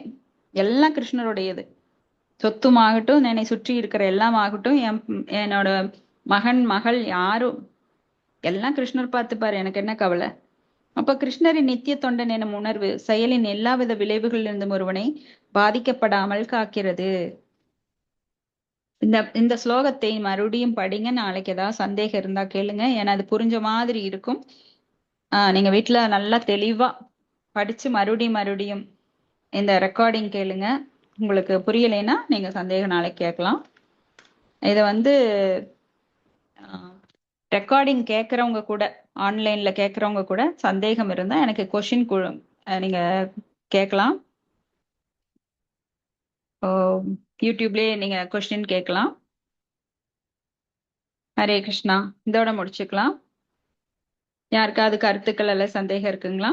எல்லாம் கிருஷ்ணருடையது. சொத்தும் ஆகட்டும், என்னை சுற்றி இருக்கிற எல்லாம் ஆகட்டும், என்னோட மகன் மகள் யாரும் எல்லாம் கிருஷ்ணர் பார்த்துப்பாரு, எனக்கு என்ன கவலை. அப்ப கிருஷ்ணரின் நித்திய தொண்டன் எனும் உணர்வு செயலின் எல்லாவித விளைவுகளிலிருந்தும் ஒருவனை பாதிக்கப்படாமல் காக்கிறது. இந்த ஸ்லோகத்தை மறுபடியும் படிங்க. நாளைக்கு ஏதாவது சந்தேகம் இருந்தா கேளுங்க, ஏன்னா அது புரிஞ்ச மாதிரி இருக்கும். நீங்க வீட்டுல நல்லா தெளிவா படிச்சு மறுபடியும் இந்த ரெக்கார்டிங் கேளுங்க. உங்களுக்கு புரியலைன்னா நீங்க சந்தேகம் நாளைக்கு கேட்கலாம். இதை வந்து ரெக்கார்டிங் கேட்கறவங்க கூட, ஆன்லைன்ல கேட்கறவங்க கூட சந்தேகம் இருந்தா எனக்கு கொஷின் நீங்க கேட்கலாம். யூடியூப்லயே நீங்க கொஸ்டின் கேட்கலாம். ஹரே கிருஷ்ணா. இதோட முடிச்சுக்கலாம். யாருக்காவது கருத்துக்கள் எல்லாம் சந்தேகம் இருக்குங்களா?